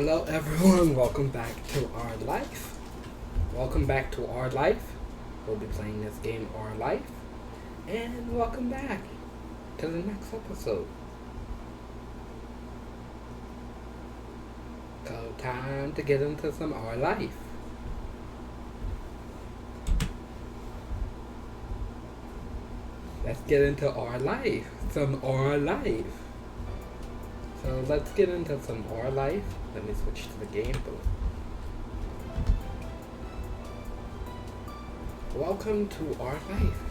Hello everyone, welcome back to our life. Welcome back to our life. We'll be playing this game, Our Life. And welcome back to the next episode. So time to get into some Our Life. Let's get into Our Life. Some Our Life. So let's get into some Our Life. Let me switch to the game. Welcome to Our Life.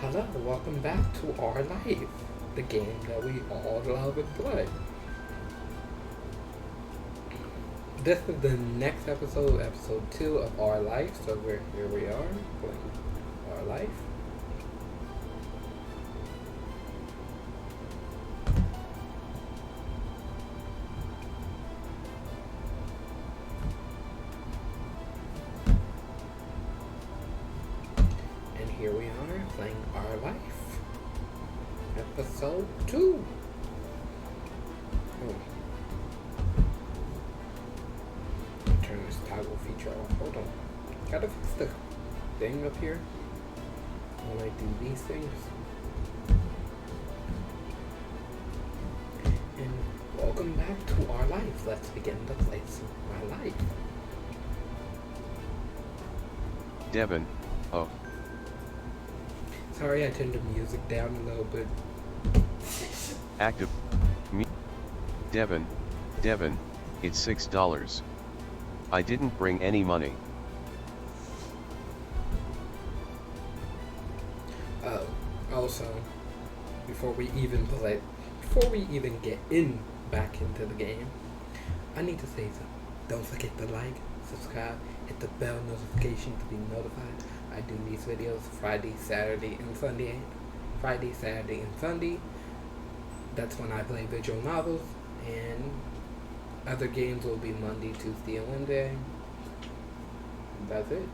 Hello, welcome back to Our Life, the game that we all love and play. This is the next episode, episode 2 of Our Life. So here we are playing Our Life. Here we are playing Our Life, episode 2. Oh. Turn this toggle feature off. Hold on. Gotta fix the thing up here when I do these things. And welcome back to Our Life. Let's begin to play some Our Life. Devin, oh. Sorry, I turned the music down a little bit. Active. Me. Devin, it's $6. I didn't bring any money. Oh, also, before we even get back into the game, I need to say something. Don't forget to like, subscribe, hit the bell notification to be notified. I do these videos Friday, Saturday, and Sunday. Friday, Saturday, and Sunday. That's when I play visual novels, and other games will be Monday, Tuesday, and Wednesday. That's it.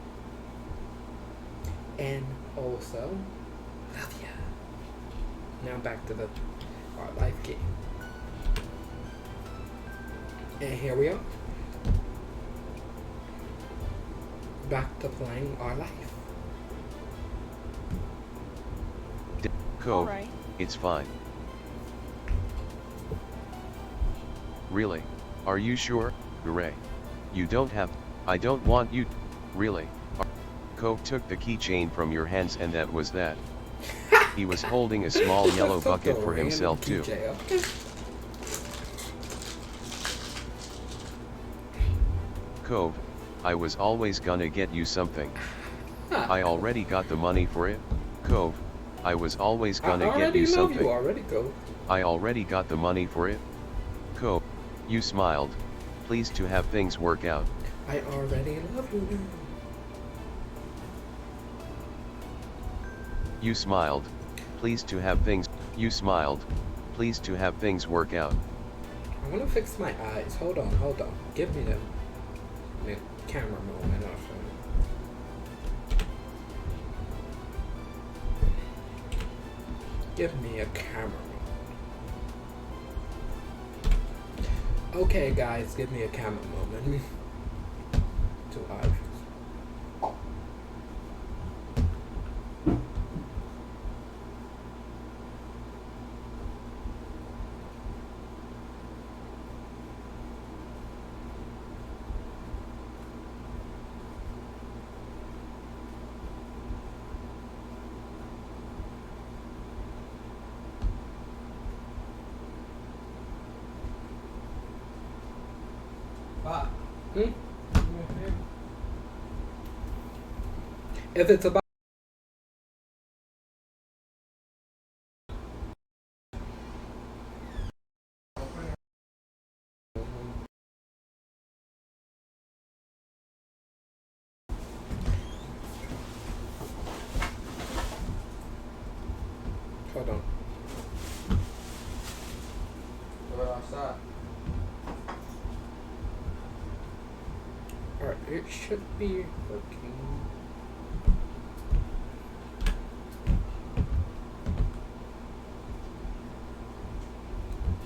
And also, love ya. Now back to Our Life game. And here we are. Back to playing Our Life. Cove, right. It's fine. Really? Are you sure, Gray? You don't have, I don't want you, really. Cove took the keychain from your hands and that was that. He was holding a small yellow bucket for himself too. Cove, I was always gonna get you something. I already got the money for it. Cove, I was always gonna get you something. I already got the money for it. Cove, you smiled. Pleased to have things work out. I already love you. You smiled. Pleased to have things. You smiled. Pleased to have things work out. I want to fix my eyes. Hold on. Give me the camera moment. Give me a camera moment. Okay, guys, give me a camera moment. 2 eyes. If it's about hold on. Alright, it should be working.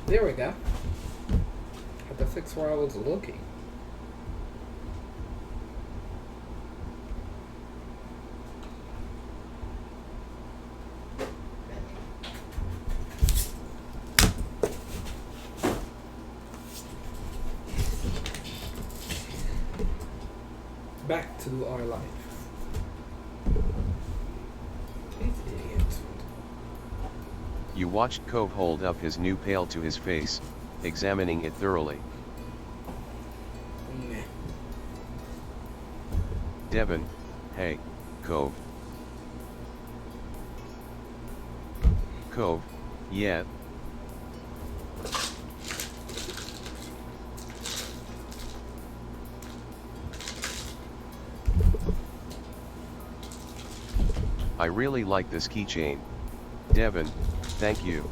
There we go. That's like where I was looking. Back to our life. You watched Cove hold up his new pail to his face, examining it thoroughly. Meh. Devon, hey, Cove. Cove, yeah. I really like this keychain. Devon, thank you.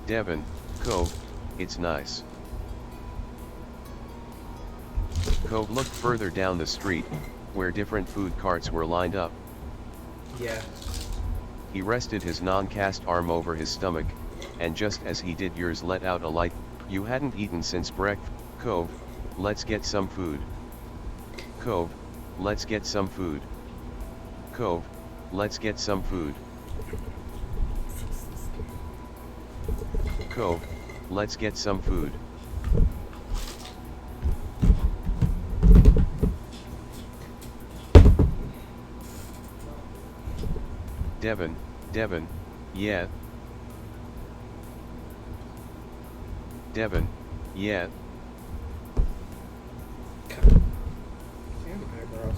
Devon, Cove, it's nice. Cove looked further down the street, where different food carts were lined up. Yeah. He rested his non-cast arm over his stomach, and just as he did yours let out a light. You hadn't eaten since breakfast. Cove, let's get some food. Cove, let's get some food. Cove, let's get some food. Cove, let's get some food. Devon, yeah. Devon, yeah. Damn eyebrows.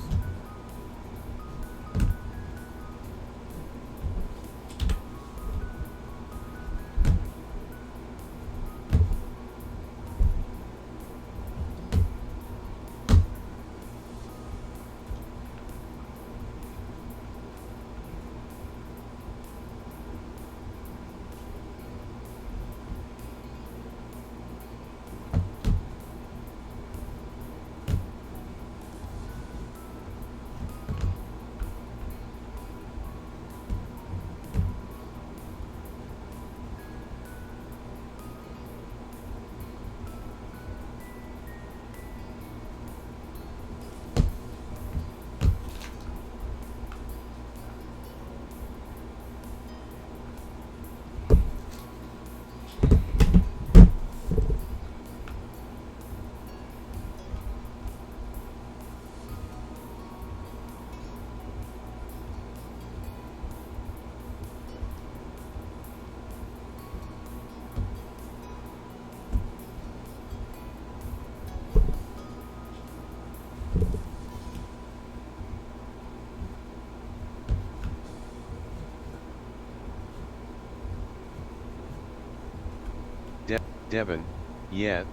Devon, yeah.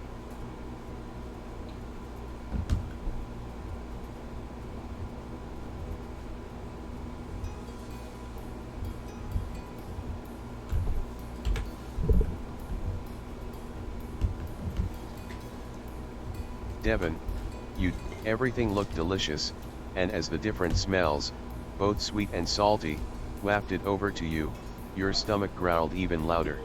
Devon, everything looked delicious, and as the different smells, both sweet and salty, wafted over to you, your stomach growled even louder.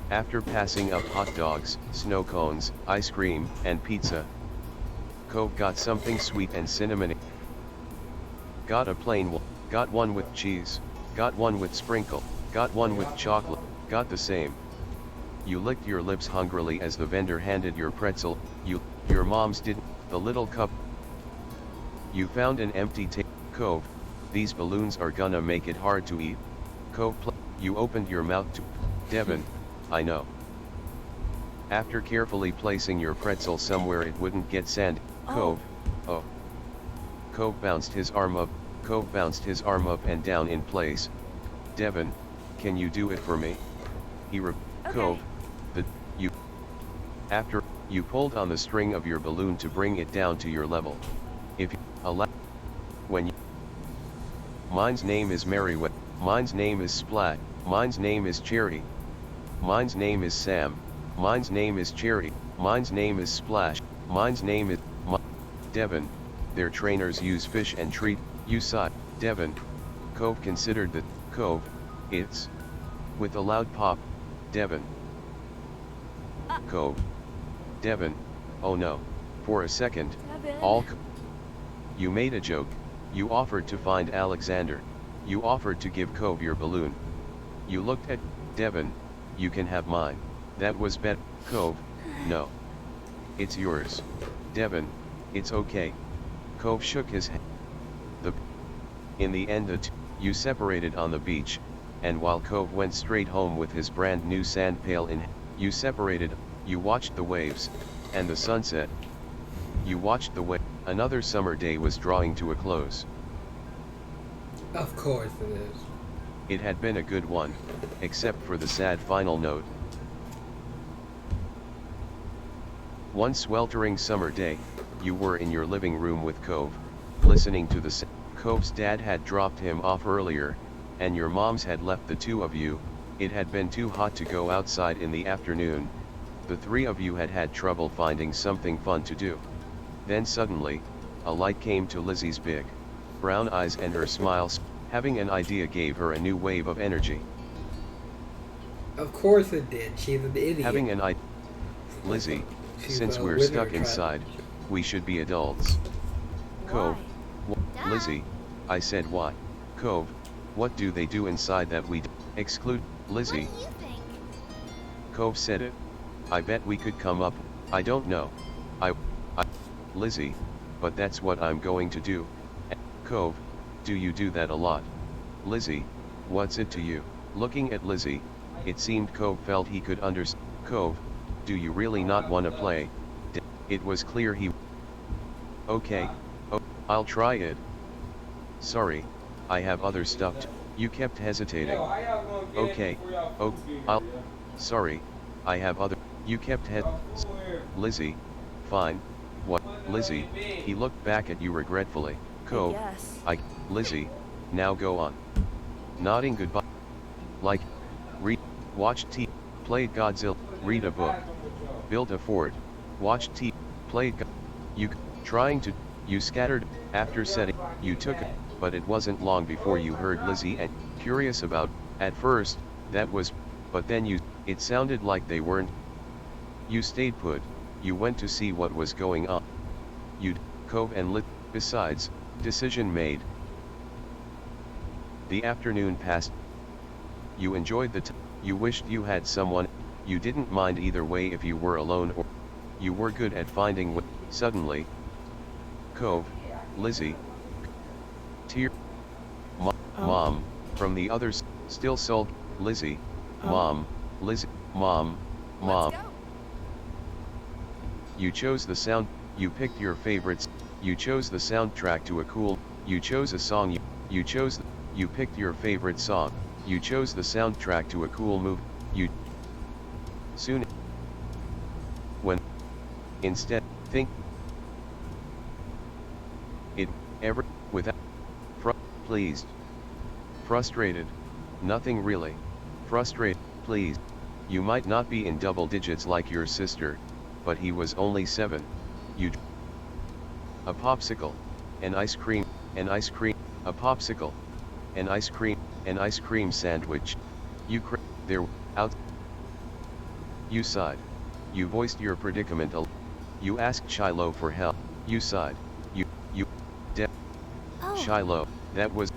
After passing up hot dogs, snow cones, ice cream, and pizza, Cove got something sweet and cinnamony. Got a plain one, got one with cheese, got one with sprinkle, got one with chocolate, got the same. You licked your lips hungrily as the vendor handed your pretzel. Your mom's didn't. The little cup. You found an empty Cove, these balloons are gonna make it hard to eat. Cove, you opened your mouth to. Devon, I know. After carefully placing your pretzel somewhere it wouldn't get sandy, Cove, oh. Cove bounced his arm up and down in place. Devon, can you do it for me? Okay. Cove, after, you pulled on the string of your balloon to bring it down to your level. If you allow, when you, mine's name is Merriweather, mine's name is Splat, mine's name is Cherry, mine's name is Sam, mine's name is Cherry, mine's name is Splash, mine's name is, Devon, their trainers use fish and treat, you sigh, Devon, Cove considered that, Cove, it's, With a loud pop, Devon. Cove. Devon, oh no. For a second, you made a joke. You offered to find Alexander. You offered to give Cove your balloon. You looked at Devon. You can have mine. That was bet. Cove, no. It's yours. Devon, it's okay. Cove shook his head. In the end you separated on the beach, and while Cove went straight home with his brand new sand pail in, you separated, you watched the waves, and the sunset. You watched the way. Another summer day was drawing to a close. Of course it is. It had been a good one, except for the sad final note. One sweltering summer day, you were in your living room with Cove, listening to the Cove's dad had dropped him off earlier, and your moms had left the two of you. It had been too hot to go outside in the afternoon. The three of you had had trouble finding something fun to do. Then suddenly, a light came to Lizzie's big brown eyes, and her smile, having an idea, gave her a new wave of energy. Of course it did. She's an idiot. Having an idea. Lizzie, since we're stuck inside, we should be adults. Cove. Lizzie, I said why? Cove, what do they do inside that we exclude? Lizzie. What do you think? Cove said it. I bet we could come up. I don't know. Lizzie, but that's what I'm going to do. Cove, do you do that a lot? Lizzie, what's it to you? Looking at Lizzie, it seemed Cove felt he could understand. Cove, do you really not want to play? It was clear he. Okay, oh, I'll try it. Sorry, I have other stuff to. You kept hesitating. Okay, oh, sorry, I have other. You kept Lizzie, fine. What, Lizzie? He looked back at you regretfully. Cove, Lizzie, now go on. Nodding goodbye. Like, read, watched TV, played Godzilla, read a book, built a fort, watched TV, played you, trying to, you scattered, after setting, you took it, but it wasn't long before you heard Lizzie and, curious about, at first, that was, but then you, it sounded like they weren't. You stayed put, you went to see what was going on. You'd, Cove and Lit, besides, decision made. The afternoon passed. You enjoyed the time. You wished you had someone. You didn't mind either way if you were alone or you were good at finding what. Suddenly, Cove, Lizzie, tear, Mom, from the others, still sulk, Lizzie, Mom, Lizzie, Mom. You chose the sound. You picked your favorites. You chose the soundtrack to a cool. You chose a song. You chose. You picked your favorite song. You chose the soundtrack to a cool movie. You soon. When instead think it ever without pleased, frustrated, nothing really, frustrated, pleased. You might not be in double digits like your sister, but he was only 7. You a popsicle, an ice cream, a popsicle, an ice cream sandwich. You there out. You sighed. You voiced your predicament. You asked Shiloh for help. You sighed. You Shiloh, that was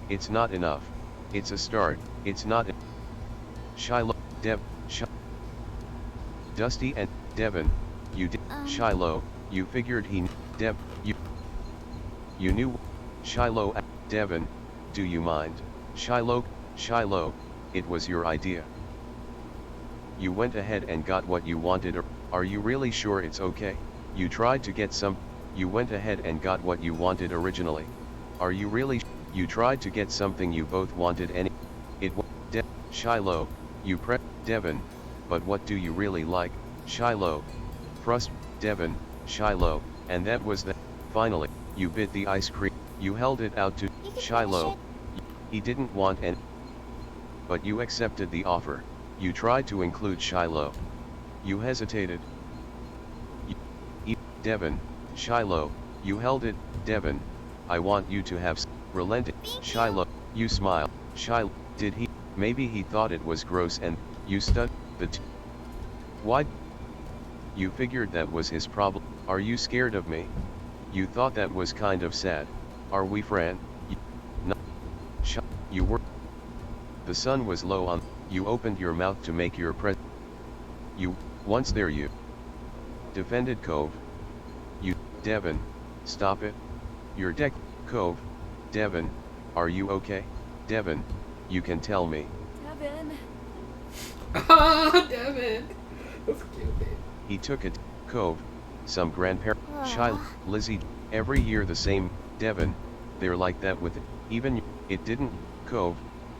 It's not enough. It's a start. It's not Shiloh, Dusty and Devon, you did. Shiloh, you figured he you knew. Shiloh, Devon, do you mind? Shiloh, it was your idea. You went ahead and got what you wanted. Are you really sure it's okay? You tried to get some. You went ahead and got what you wanted originally. Are you really? You tried to get something you both wanted. It was Shiloh, you Devon, but what do you really like? Shiloh, Devon, Shiloh, and that was that. Finally, you bit the ice cream. You held it out to Shiloh. He didn't want any, but you accepted the offer. You tried to include Shiloh. You hesitated. Devon, Shiloh, you held it. Devon, I want you to have relented. Shiloh, You smile. Shy. Did he? Maybe he thought it was gross and you stud the why? You figured that was his problem. Are you scared of me? You thought that was kind of sad. Are we friend? No. Shy. You were. The sun was low on. You opened your mouth to make your You. Once there you. Defended Cove. You. Devon. Stop it. Your deck. Cove. Devon. Are you okay? Devon. You can tell me. Devon. Ah, Devon. That's cute, babe. He took it. Cove. Some grandparent. Child. Lizzie. Every year the same. Devon. They're like that with it. Even it didn't. Cove.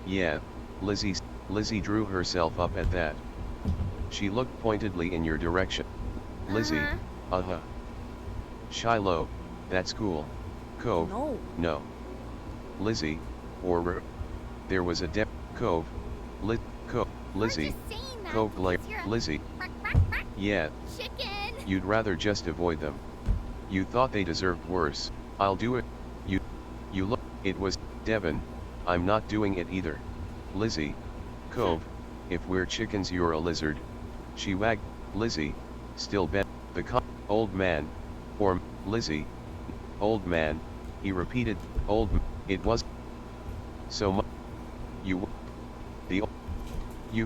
Yeah. Lizzie drew herself up at that. She looked pointedly in your direction. Lizzie. Shiloh. That's cool. Cove. No. Lizzie. Or there was a Cove. Lizzie. Cove glare. Lizzie. Yeah. Chicken. You'd rather just avoid them. You thought they deserved worse. I'll do it. You look. It was Devon. I'm not doing it either. Lizzie. Cove. If we're chickens you're a lizard. She wagged. Lizzie. Still bet. Old man. Or Lizzie. Old man. He repeated. It was. So much. You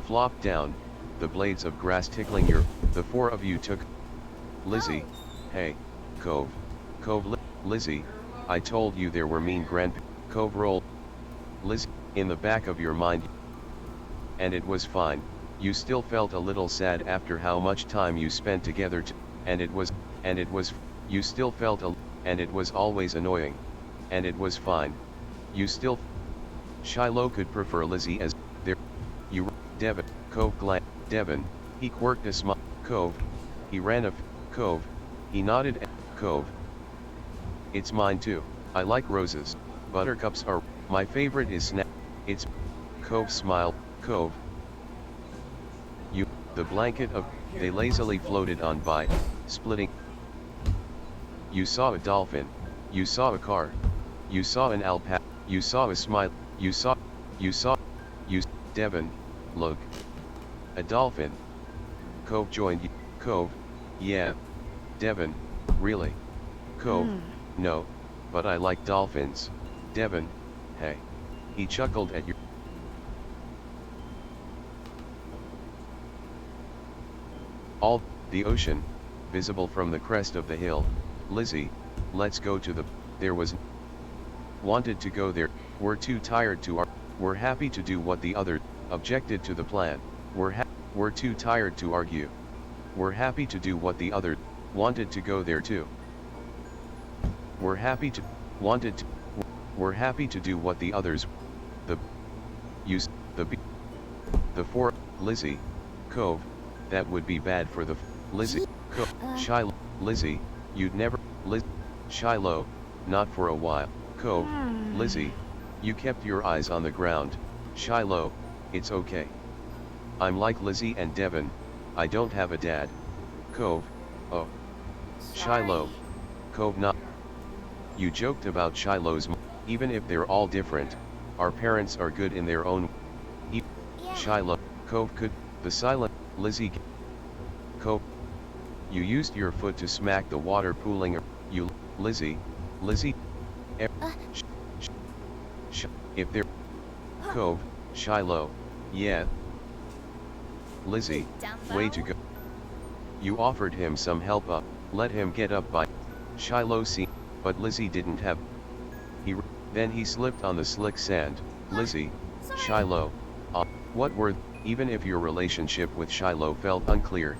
flopped down. The blades of grass tickling your. The four of you took. Lizzie. Hey. Cove. Lizzie. I told you there were mean Cove roll. Lizzie. In the back of your mind. And it was fine. You still felt a little sad after how much time you spent together and it was, you still felt and it was always annoying. And it was fine. You still, Shiloh could prefer Lizzie as, there, you, Devon, Cove Devon, he quirked a smile, Cove, he ran Cove, he nodded Cove. It's mine too, I like roses, buttercups are, my favorite is it's, Cove smiled, Cove. The blanket of, they lazily floated on by, splitting. You saw a dolphin, you saw a car, you saw an alpaca, you saw a smile, you Devon, look. A dolphin. Cove joined you, Cove, yeah. Devon, really? Cove, no, but I like dolphins. Devon, hey. He chuckled at your. All, the ocean, visible from the crest of the hill. Lizzie, let's go to the, there was, wanted to go there, we're too tired to we're happy to do what the other, objected to the plan, we're too tired to argue. We're happy to do what the other, wanted to go there too. We're happy to, we're happy to do what the others, the four, Lizzie, Cove. That would be bad for the Lizzie. Shiloh. Lizzie, you'd never. Shiloh, not for a while. Cove. Lizzie, you kept your eyes on the ground. Shiloh, it's okay. I'm like Lizzie and Devon. I don't have a dad. Cove. Oh. Shiloh. Cove not. You joked about Shiloh's. Even if they're all different, our parents are good in their own. Shiloh. Cove could. The silent. Lizzie. Cove. You used your foot to smack the water pooling. You, Lizzie. If they're. Cove, Shiloh, yeah. Lizzie, way to go. You offered him some help up, let him get up by. Shiloh see, but Lizzie didn't have. Then he slipped on the slick sand. Lizzie, Shiloh, what were. Even if your relationship with Shiloh felt unclear.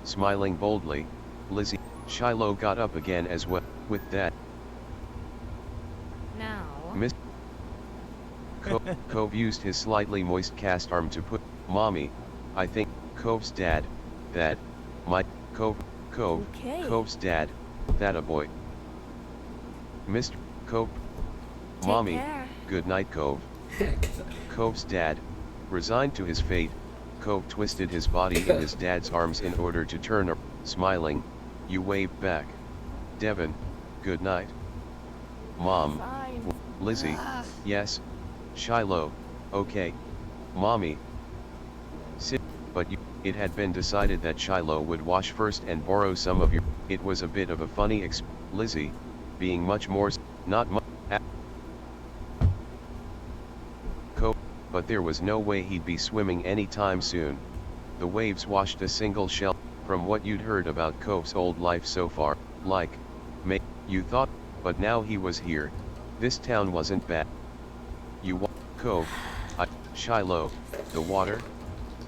Smiling boldly, Lizzie, Shiloh got up again as well, with that. Now. Miss Cove used his slightly moist cast arm to put, Mommy, I think, Cove's dad, that, my, Cove, Okay. Cove's dad, that a boy. Mr. Cove, Take Mommy, care. good night Cove. Cove's dad. Resigned to his fate, Cove twisted his body in his dad's arms in order to turn, smiling, you waved back. Devon, good night. Mom. Fine. Lizzie, yes. Shiloh, okay. Mommy. Sit, but it had been decided that Shiloh would wash first and borrow some of your, it was a bit of a funny Lizzie, being much more, not much, but there was no way he'd be swimming anytime soon. The waves washed a single shell, from what you'd heard about Kove's old life so far, like, you thought, but now he was here, this town wasn't bad. Cove, Shiloh, the water?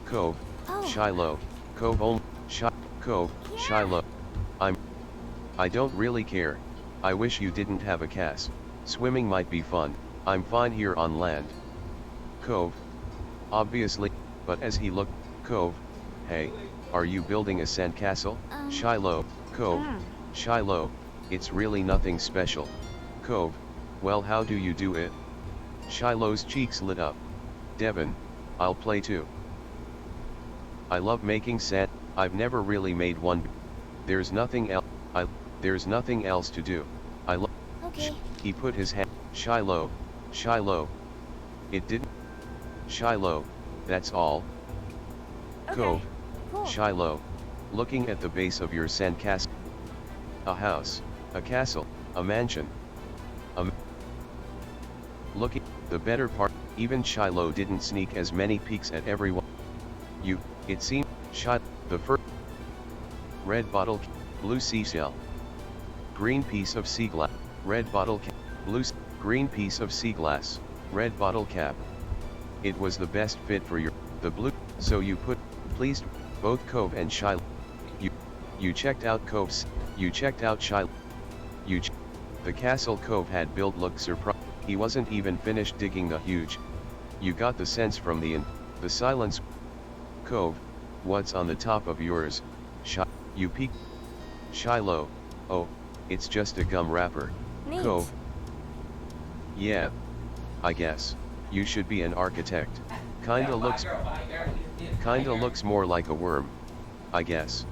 Cove, Shiloh, Cove only, Cove, Shiloh, I don't really care, I wish you didn't have a cast, swimming might be fun, I'm fine here on land. Cove, obviously, but as he looked, Cove, hey, are you building a sandcastle? Shiloh, Cove, Shiloh, it's really nothing special. Cove, well how do you do it? Shiloh's cheeks lit up. Devon, I'll play too. I love making sand, I've never really made one. There's nothing else, there's nothing else to do. I love. Okay. He put his hand, Shiloh, Shiloh. It didn't. Shiloh, that's all. Okay. Cove, cool. Shiloh, looking at the base of your sandcastle. A house, a castle, a mansion. Looking, the better part, even Shiloh didn't sneak as many peeks at everyone. It seemed, the first. Red bottle, blue seashell. Green piece of sea glass, red bottle cap, green piece of sea glass, red bottle cap. It was the best fit for the blue, so you pleased, both Cove and Shiloh. You checked out Cove's, you checked out Shiloh. The castle Cove had built looked surprised, he wasn't even finished digging the huge. You got the sense from the silence. Cove, what's on the top of yours? You peeked. Shiloh, oh, it's just a gum wrapper. Neat. Cove. Yeah. I guess, you should be an architect. Kinda looks more like a worm. I guess.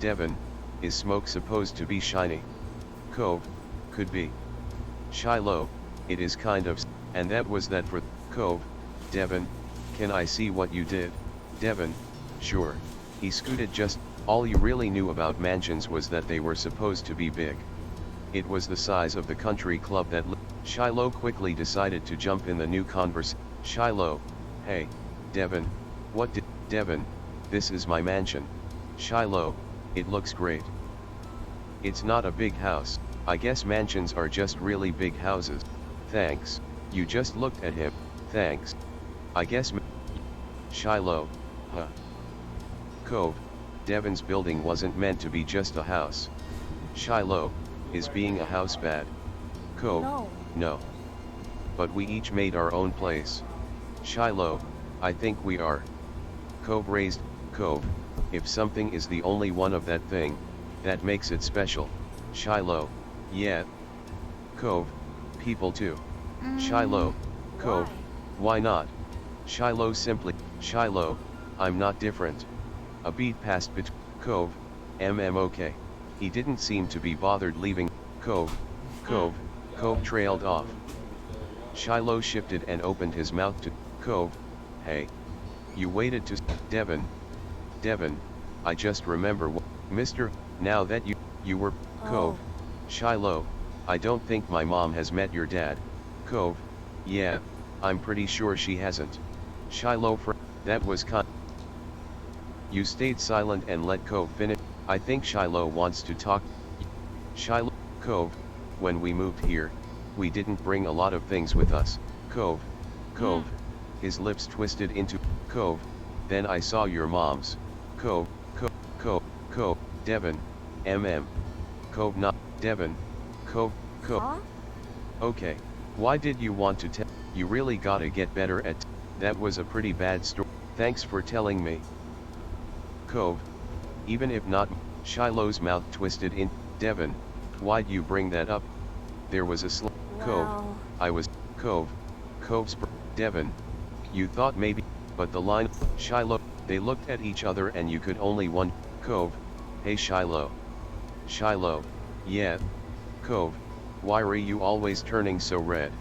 Devon, is smoke supposed to be shiny? Cove, could be. Shiloh, it is kind of, and that was that for, Cove. Devon, can I see what you did? Devon, sure. He scooted just, all you really knew about mansions was that they were supposed to be big. It was the size of the country club that Shiloh quickly decided to jump in the new converse. Shiloh, hey, Devon, what did, Devon, this is my mansion. Shiloh, it looks great. It's not a big house, I guess mansions are just really big houses. Thanks, you just looked at him, thanks. I guess Shiloh, huh. Cove, Devon's building wasn't meant to be just a house. Shiloh, is being a house bad? Cove, no. But we each made our own place. Shiloh, I think we are. Cove raised, Cove, if something is the only one of that thing, that makes it special. Shiloh, yeah. Cove, people too. Shiloh, Cove, why not? Shiloh simply, Shiloh, I'm not different. A beat passed between Cove, okay. He didn't seem to be bothered leaving. Cove trailed off. Shiloh shifted and opened his mouth to Cove, hey. You waited to Devon, I just remember Mr. Now that you were Cove. Shiloh, I don't think my mom has met your dad. Cove, yeah, I'm pretty sure she hasn't. Shiloh, that was You stayed silent and let Cove finish. I think Shiloh wants to talk. Shiloh, Cove, when we moved here, we didn't bring a lot of things with us. Cove, his lips twisted into Cove, then I saw your mom's. Cove, Devon, Cove not, Devon, Cove. Huh? Okay, why did you want to tell? You really gotta get better at, that was a pretty bad story, thanks for telling me. Cove, even if not, Shiloh's mouth twisted in, Devon, why'd you bring that up? There was a Cove, I was, Cove's, Devon, you thought maybe, but the line, Shiloh, they looked at each other and you could only one, Cove, hey Shiloh, yeah, Cove, why are you always turning so red?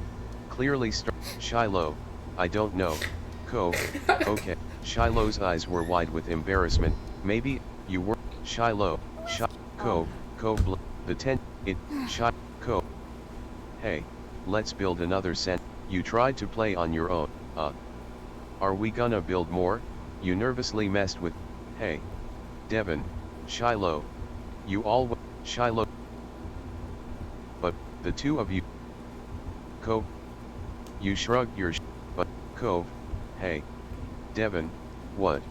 Clearly Shiloh, I don't know. Cove, okay. Shiloh's eyes were wide with embarrassment. Maybe, you were, Shiloh, Cove, the tent, Cove. Hey, let's build another sand. You tried to play on your own, Are we gonna build more? You nervously messed with, hey. Devon, Shiloh. You all, Shiloh. But, the two of you. Cove. You shrugged your but, Cove, hey. Devon, what?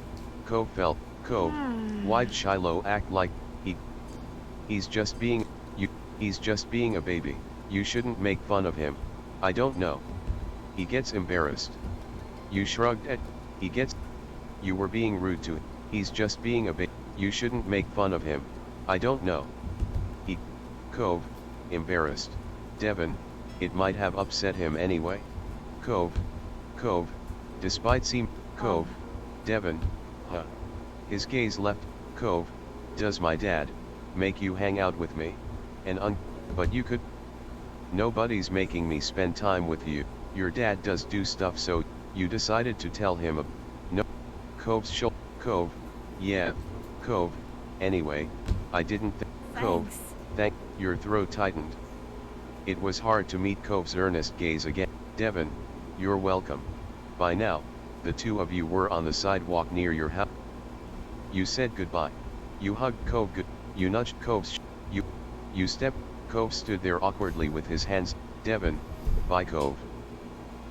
Cove felt, Cove, why'd Shiloh act like, he's just being a baby, you shouldn't make fun of him, I don't know. He gets embarrassed. You shrugged at, you were being rude to him, he's just being a baby, you shouldn't make fun of him, I don't know. Cove, embarrassed. Devon, it might have upset him anyway. Cove, despite Cove, Devon, His gaze left, Cove, does my dad make you hang out with me? But you could. Nobody's making me spend time with you. Your dad does do stuff, so you decided to tell him. No. Cove's Cove, yeah, Cove. Anyway, I didn't Cove, your throat tightened. It was hard to meet Cove's earnest gaze again. Devon, you're welcome. By now, the two of you were on the sidewalk near your house. You said goodbye. You hugged Cove you nudged Cove's you stepped. Cove stood there awkwardly with his hands. Devon, bye Cove.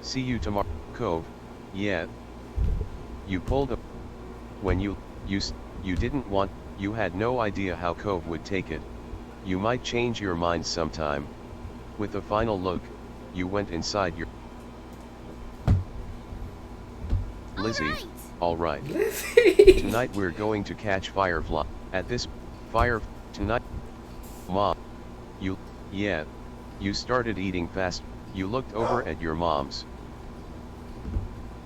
See you tomorrow. Cove, yeah. You pulled up. When you didn't want, you had no idea how Cove would take it. You might change your mind sometime. With a final look, you went inside your Lizzie, alright. Tonight we're going to catch firefly. At this tonight. Mom. You started eating fast. You looked over at your mom's.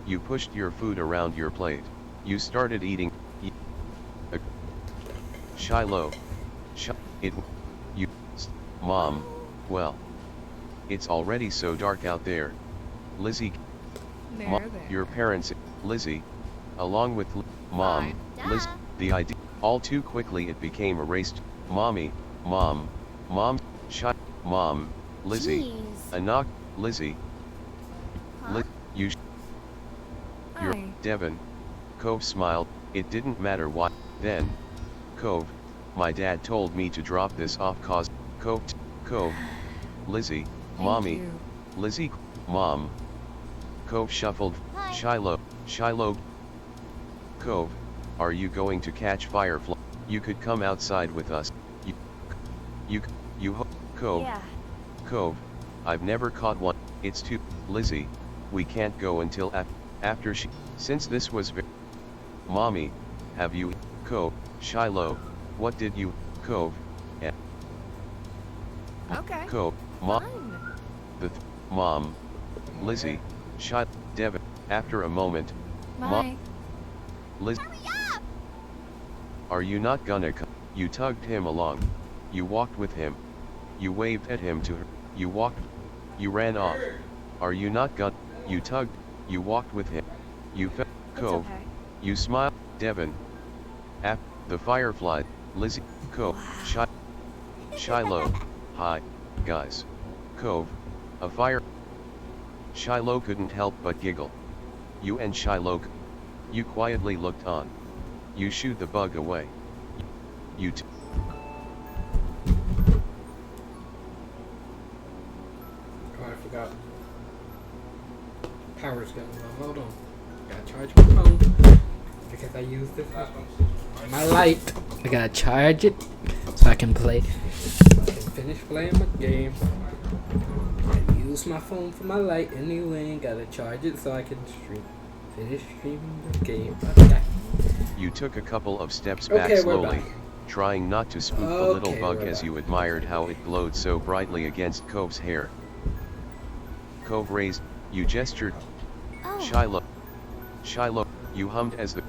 You pushed your food around your plate. You started eating. Shiloh. Mom, well. It's already so dark out there. Lizzie. Your parents, Lizzie, along with Mom, Liz, the idea, all too quickly it became erased. Mommy, Mom, Mom, Lizzie, a knock, Lizzie, you're Devon. Cove smiled. It didn't matter why. Then, Cove, my dad told me to drop this off cause, Cove, Lizzie, Mommy, Lizzie, Mom. Cove shuffled. Shiloh. Cove, are you going to catch firefly? You could come outside with us. Cove. Yeah. Cove, I've never caught one. It's too. Lizzie, we can't go until after she. Since this was Mommy, have you? Cove, Shiloh, what did you? Cove. Okay. Cove, Mom. Mom. Lizzie, Devon. After a moment, Mom. Liz. Hurry up! Are you not gonna come? You tugged him along. You walked with him. You waved at him to her. You walked. You ran off. Are you not gonna? You tugged. You walked with him. You felt. Cove. Okay. You smiled. Devon. The firefly. Lizzie. Cove. Shiloh. Hi, guys. Cove. A fire. Shiloh couldn't help but giggle. You and Shiloh. You quietly looked on. You shooed the bug away. Oh, I forgot. Power's getting low. Hold on. Gotta charge my phone. Because I use this my light. I gotta charge it so I can play. I can finish playing my game. I use my phone for my light anyway. Gotta charge it so I can finish streaming the game. Okay. You took a couple of steps back slowly, trying not to spook the little bug as you admired how it glowed so brightly against Cove's hair. Cove raised, you gestured. Oh. Shiloh, you hummed as the...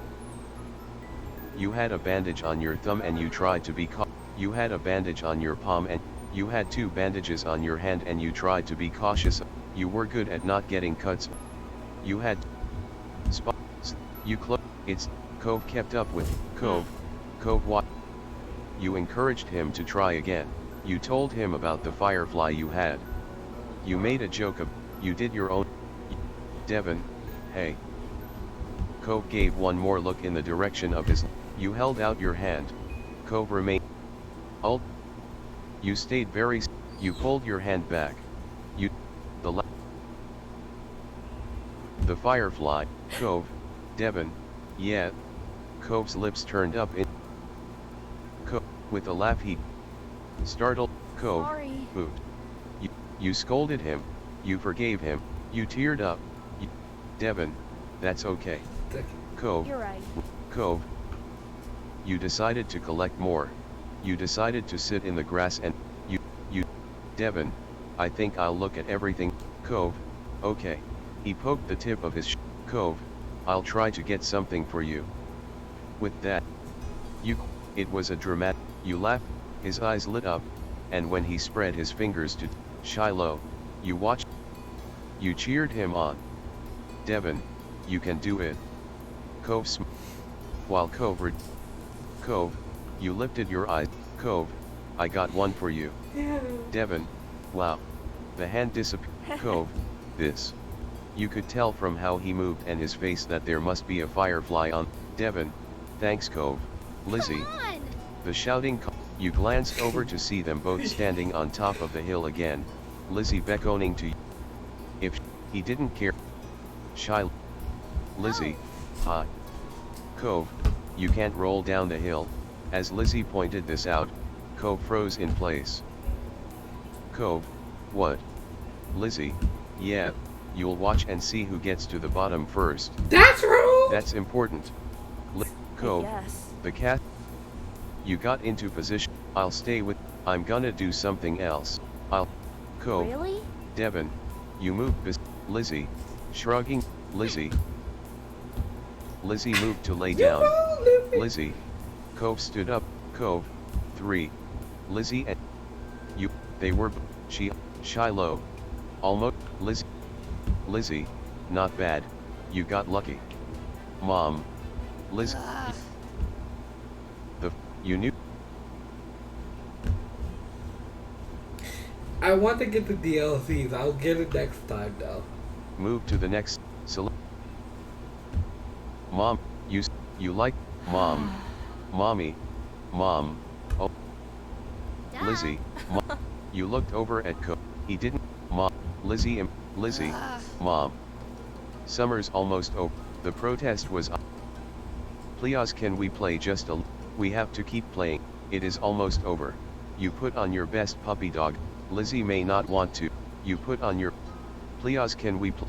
You had a bandage on your thumb and you tried to be You had a bandage on your palm and you had 2 bandages on your hand and you tried to be cautious. You were good at not getting cuts. You had spots. You it's Cove kept up with Cove. What? You encouraged him to try again. You told him about the firefly you had. You made a joke of, you did your own. Devon, hey. Cove gave one more look in the direction of his. You held out your hand. Cove remained. You stayed very. You pulled your hand back. You. The firefly, Cove, Devon, yeah. Cove's lips turned up in. Cove, with a laugh he. Startled, Cove, moved. You scolded him, you forgave him, you teared up. Devon, that's okay. Cove, You're right. Cove. You decided to collect more. You decided to sit in the grass and, Devon, I think I'll look at everything. Cove, okay. He poked the tip of his Cove, I'll try to get something for you. With that, it was a dramatic, you laughed, his eyes lit up, and when he spread his fingers to Shiloh, you watched, you cheered him on. Devon, you can do it. Cove while Cove, you lifted your eyes. Cove, I got one for you. Devon, wow. The hand disappeared. Cove, this. You could tell from how he moved and his face that there must be a firefly on. Devon, thanks Cove. Lizzie, the shouting. You glanced over to see them both standing on top of the hill again. Lizzie beckoning to you. If he didn't care. Shy. Lizzie, hi. Cove, you can't roll down the hill. As Lizzie pointed this out, Cove froze in place. Cove, what? Lizzie, yeah, you'll watch and see who gets to the bottom first. That's rude! That's important. Cove, the cat. You got into position. I'll stay with. I'm gonna do something else. Cove. Really? Devon, you moved. Lizzie, shrugging. Lizzie moved to lay down. Lizzie. Cove stood up. Cove. 3. Lizzie and you. They were. Shiloh. Almost. Lizzie. Not bad. You got lucky. Mom. Lizzie. You knew. I want to get the DLCs. I'll get it next time though. Move to the next. Mom, you like mom, mommy, mom. Oh, Lizzie, mom. You looked over at He didn't. Mom, Lizzie, mom. Summer's almost over. The protest was. Please, can we play just a? We have to keep playing. It is almost over. You put on your best puppy dog. Lizzie may not want to. You put on your. Please, can we play?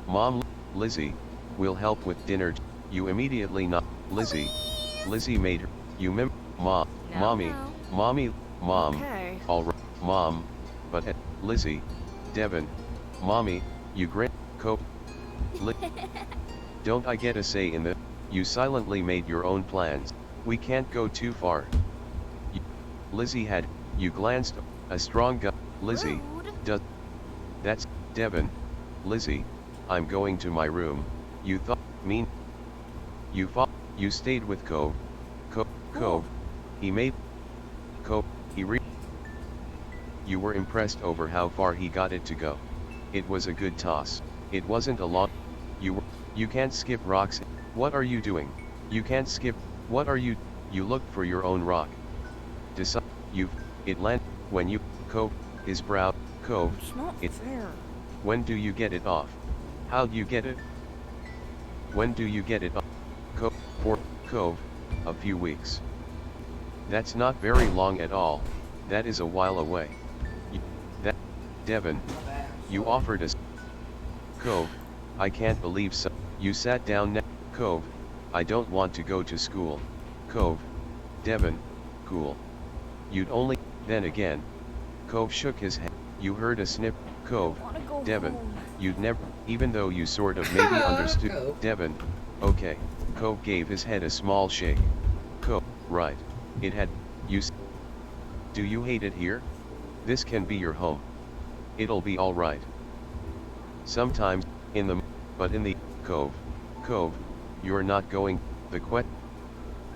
Mom, Lizzie, we'll help with dinner. You immediately not. Lizzie made her. You mom, No. mommy, No. mommy, mom. Okay. All right, mom. But Lizzie, Devon, mommy, you grin. Don't I get a say in the? You silently made your own plans. We can't go too far. Lizzie had. You glanced. A strong gun. Lizzie. Does. That's Devon. Lizzie. I'm going to my room. You thought. Mean. You fought. You stayed with Cove. Cove. He made. Cove. You were impressed over how far he got it to go. It was a good toss. It wasn't a long. You can't skip rocks. What are you doing? You can't skip. What are you? You looked for your own rock. Decide. It landed. When you. Cove. His brow. Cove. It's not fair. When do you get it off? How'd you get it? When do you get it off? Cove. A few weeks. That's not very long at all. That is a while away. Devon. You offered us. Cove. I can't believe so. You sat down next. Cove. I don't want to go to school. Cove. Devon. Cool. You'd only. Then again. Cove shook his head. You heard a snip. Cove. Devon. You'd never. Even though you sort of maybe understood. Devon. Okay. Cove gave his head a small shake. Cove. Right. It had. Do you hate it here? This can be your home. It'll be alright. Sometimes, in the. But in the cove, you're not going, the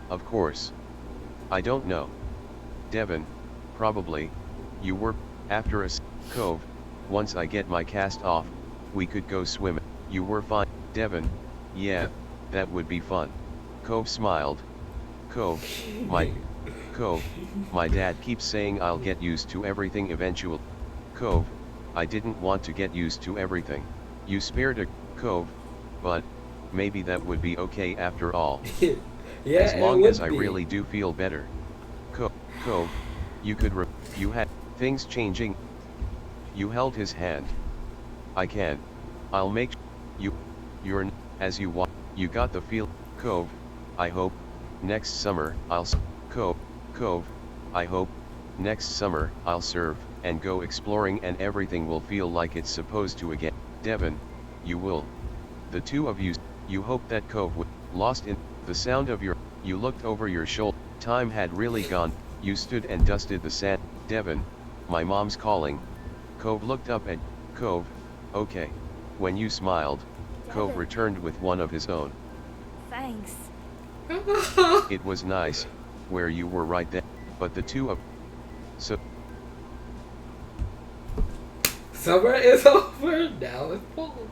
of course. I don't know. Devon, probably, you were, after a cove, once I get my cast off, we could go swimming. You were fine. Devon, yeah, that would be fun. Cove smiled. Cove, my dad keeps saying I'll get used to everything eventually. Cove, I didn't want to get used to everything. You spared a cove, but maybe that would be okay after all. Yeah, as long as I be. really do feel better. Cove, you could you had things changing. You held his hand. I can. I'll make you're as you want. You got the feel. Cove, I hope next summer I'll Cove, I hope next summer I'll serve and go exploring and everything will feel like it's supposed to again. Devon, you will. The two of you hope that Cove would lost in the sound of your. You looked over your shoulder. Time had really gone. You stood and dusted the sand. Devon, my mom's calling. Cove looked up at Cove. Okay. When you smiled, Cove Devon. returned with one of his own. Thanks. It was nice, where you were right there, but the two of so summer is over, now it's fall.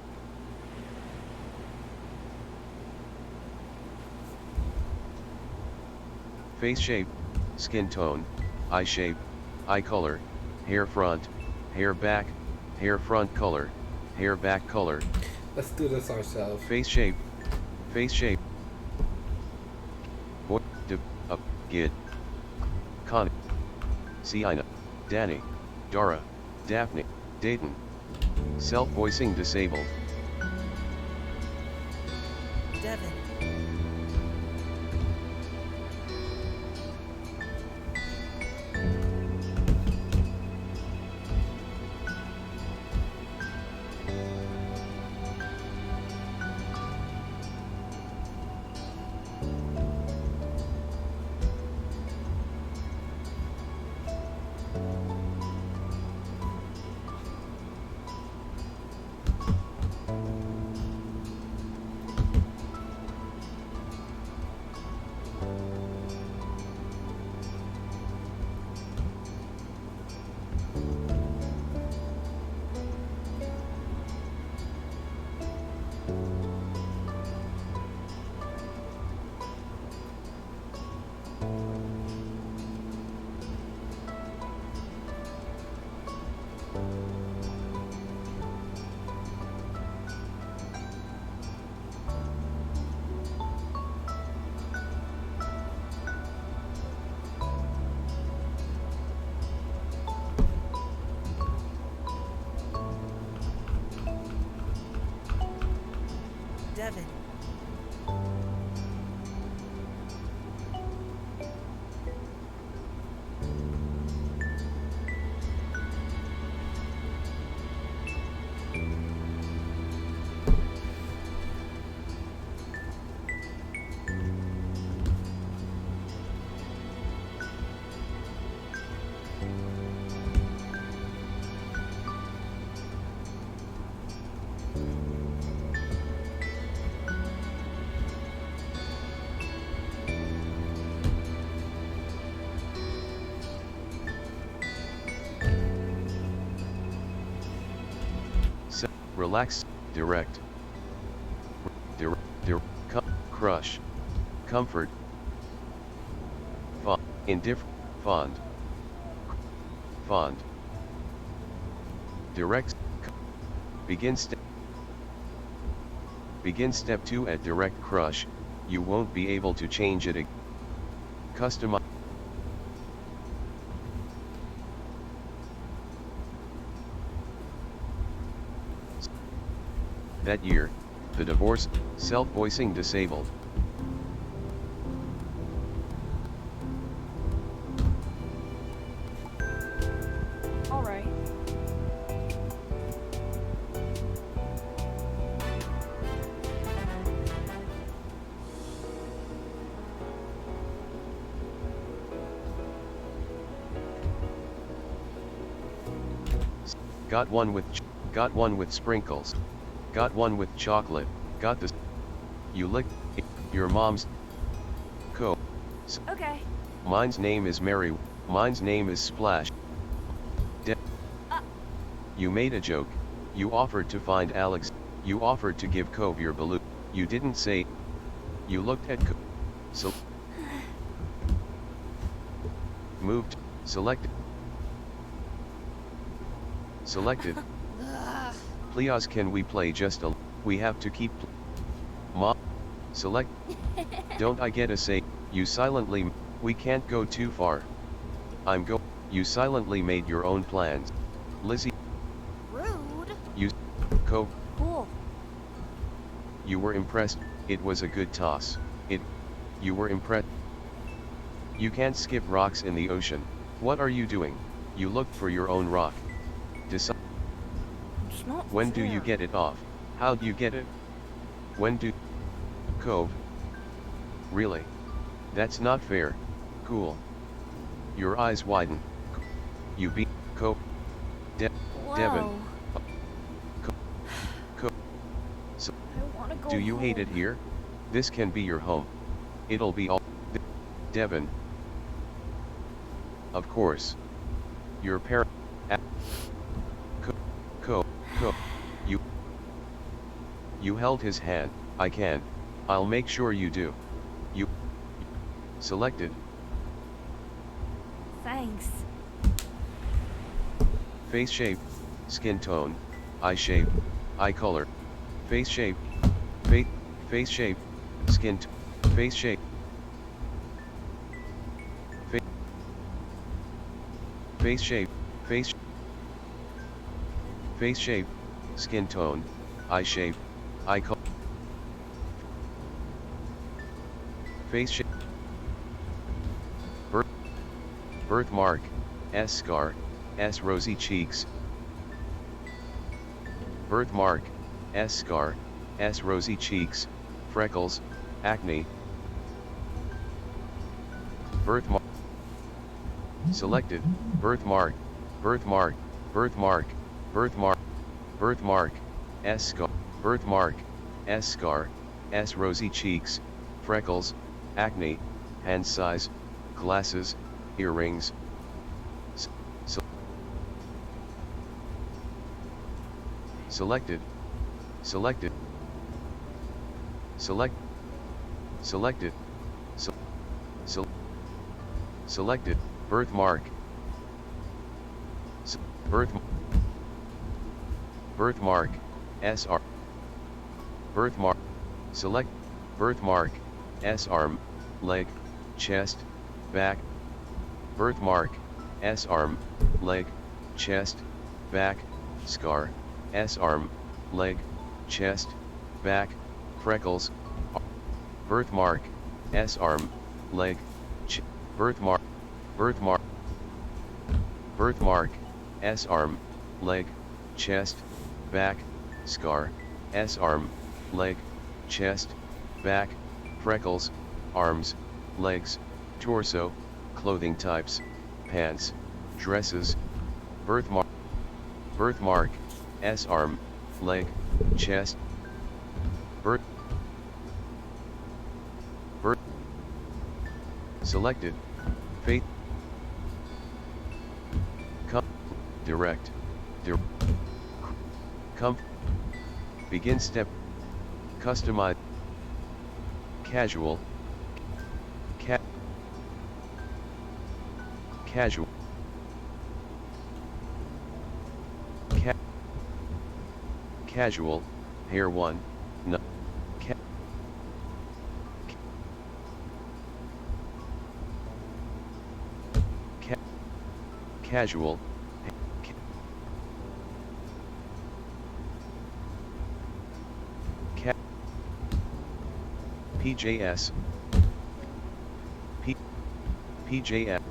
face shape, skin tone, eye shape, eye color, hair front, hair back, hair front color, hair back color. Let's do this ourselves. Face shape, boy, up, Gid, Connie, Sienna, Danny, Dara, Daphne, Dayton. Self-voicing disabled. Devon. Devon. Relax, direct, crush, comfort, fond, indifferent, fond, direct, begin step 2 at direct crush. You won't be able to change it again. Customize. That year, the divorce, self-voicing disabled. All right. Got one with sprinkles. Got one with chocolate. Got this. You lick your mom's. Co. Okay. Mine's name is Mary. Mine's name is Splash. You made a joke. You offered to find Alex. You offered to give Cove your balloon. You didn't say. You looked at Cove. So. Moved. Selected. Selected. Please, can we play just a. We have to keep. Mom. Select. Don't I get a say? You silently. We can't go too far. I'm go. You silently made your own plans. Lizzie. Rude. You. Cove. Cool. You were impressed. It was a good toss. You were impressed. You can't skip rocks in the ocean. What are you doing? You looked for your own rock. Decide. It's not When do you fair. get it off? How do you get it? When do. Cove. Really? That's not fair. Cool. Your eyes widen. You beat. Cove. Devin. Whoa. So, I wanna go do you hate it home. here? This can be your home. It'll be all. Devin. Of course. Your parent. You held his hand. I can. I'll make sure you do. You. Selected. Thanks. Face shape. Skin tone. Eye shape. Eye color. Face shape. Face shape. Skin. Face shape. Face shape. Face shape. Skin tone. Eye shape. Eye color. Face shape. Birthmark. S scar. S rosy cheeks. Birthmark. S scar. S rosy cheeks. Freckles. Acne. Birthmark. Selected. Birthmark. Birthmark. Birthmark. Birthmark. Birthmark. S scar. Birthmark. S scar. S rosy cheeks. Freckles. Acne. Hand size. Glasses. Earrings. Selected. Selected. Selected. Selected. Birthmark. Birthmark. SR. Birthmark. Select. Birthmark. S arm. Leg. Chest. Back. Birthmark. S arm. Leg. Chest. Back. Scar. S arm. Leg. Chest. Back. Freckles. Birthmark. S arm. Leg. Birthmark. Birthmark. Birthmark. S arm. Leg. Chest. Back. Scar. S arm. Leg. Chest. Back. Freckles. Arms. Legs. Torso. Clothing types. Pants. Dresses. Birthmark. Birthmark. S arm. Leg. Chest. Selected. Faith. Direct. Begin step. Customize. Casual. Casual. Casual. Hair 1. No. Casual. PJS. PJS.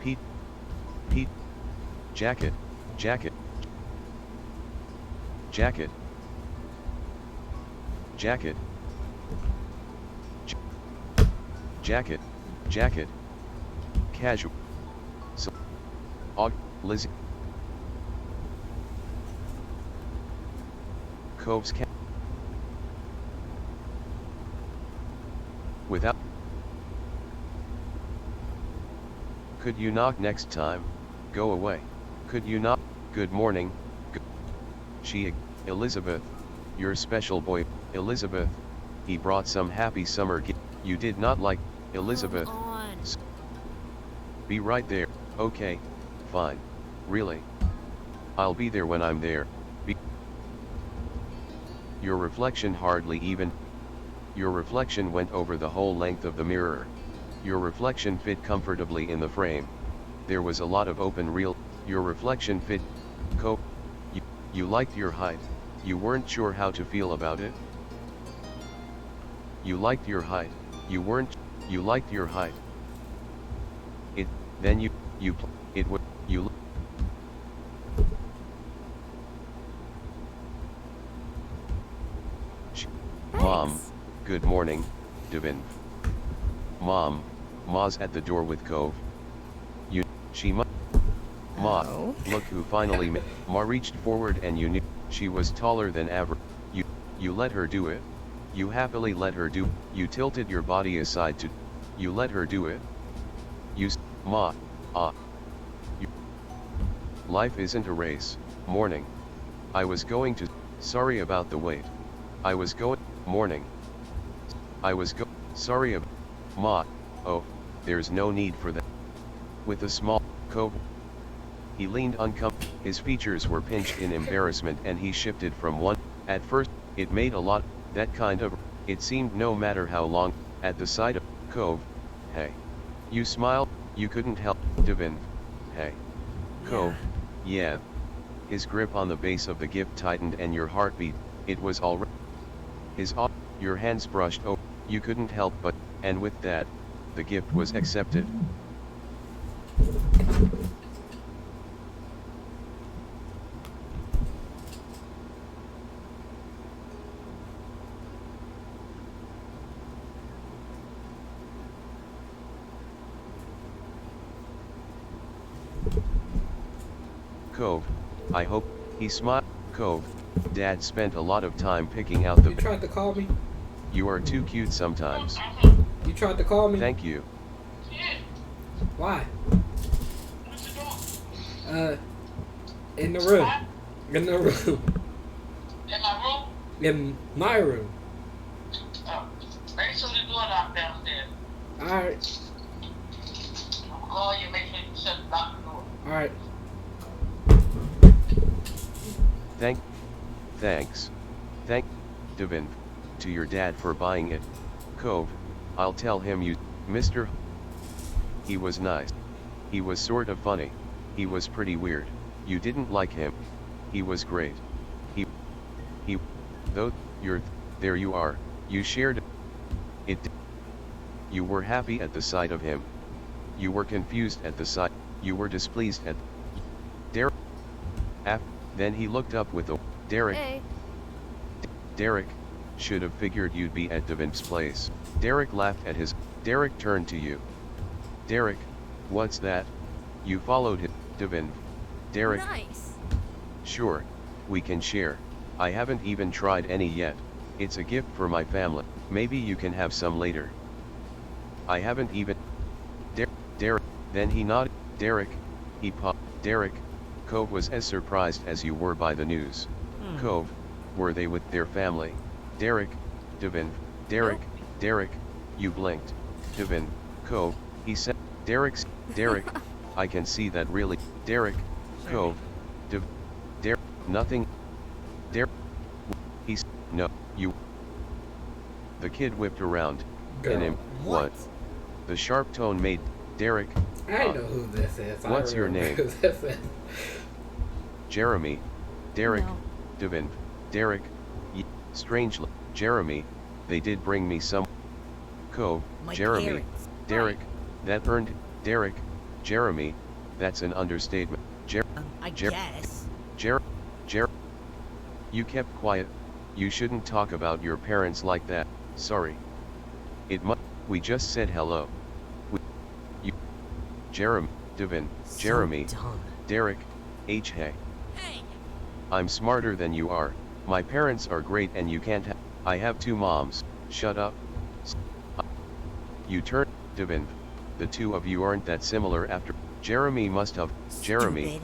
P. Jacket. Jacket. Jacket. Jacket. Jacket. Jacket. Casual. So. Lizzie. Cove's without. Could you knock next time? Go away. Could you knock? Good morning. She, Elizabeth, your special boy, Elizabeth. He brought some happy summer gift. You did not like, Elizabeth. Come on. Be right there. Okay, fine. Really? I'll be there when I'm there. Your reflection hardly even. Your reflection went over the whole length of the mirror. Your reflection fit comfortably in the frame. There was a lot of open real. Your reflection fit. You liked your height. You weren't sure how to feel about it. You liked your height. You liked your height. Mom, good morning, Devin. Mom, Ma's at the door with Cove. Ma, look who finally Ma reached forward and you knew, she was taller than average. You let her do it. You happily let her do, you tilted your body aside to, you let her do it. Ma, life isn't a race, morning. I was going to, sorry about the wait. I was going, morning. Sorry about, Ma, oh, there's no need for that. With a small, Cove. He leaned uncomfortably, his features were pinched in embarrassment and he shifted from one, at first, it made a lot, that kind of, it seemed no matter how long, at the sight of, Cove, hey. You smiled, you couldn't help, Devin, hey. Cove, yeah. His grip on the base of the gift tightened and your heartbeat, it was already. Your hands brushed over, you couldn't help but, and with that, the gift was accepted. Cove, I hope, he smiled. Cove, Dad spent a lot of time picking out the. You tried to call me? You are too cute sometimes. You tried to call me? Thank you. Why? In the room. In the room. In my room? In my room. Oh, make sure the door locked downstairs. Alright. I'll call you, make sure you shut the lock the door. Alright. Thanks. Thank, Devin, to your dad for buying it. Cove, I'll tell him you, Mr. He was nice. He was sort of funny. He was pretty weird. You didn't like him. He was great. Though, there you are, you shared it. You were happy at the sight of him. You were confused at the sight, you were displeased at Derek. Then he looked up with a, Derek. Hey. Derek, should have figured you'd be at Devin's place. Derek laughed at his, Derek turned to you. Derek, what's that? You followed him, Devin. Derek. Nice. Sure, we can share. I haven't even tried any yet. It's a gift for my family. Maybe you can have some later. I haven't even. Derek, then he nodded. Derek, he paused. Derek, Cove was as surprised as you were by the news. Cove, were they with their family? Derek, Devin, Derek, Derek, you blinked. Devin, Cove, he said. Derek, I can see that really. Derek, Cove, Derek, nothing. Derek, he's, no, you. The kid whipped around. Girl, and him, what? The sharp tone made, Derek. I know who this is. What's your name? Who this is. Jeremy. Derek. No. Devin. Derek. Strangely, Jeremy, they did bring me some. Cove, My Jeremy. parents. Derek, that earned, Derek, Jeremy, that's an understatement. I guess. You kept quiet, you shouldn't talk about your parents like that, sorry. We just said hello. Jeremy, Devin, So Jeremy, dumb. Derek, hey. Hey. I'm smarter than you are, My parents are great and you can't I have 2 moms. Shut up. You turn, Devin. The 2 of you aren't that similar after. Jeremy must have. Jeremy.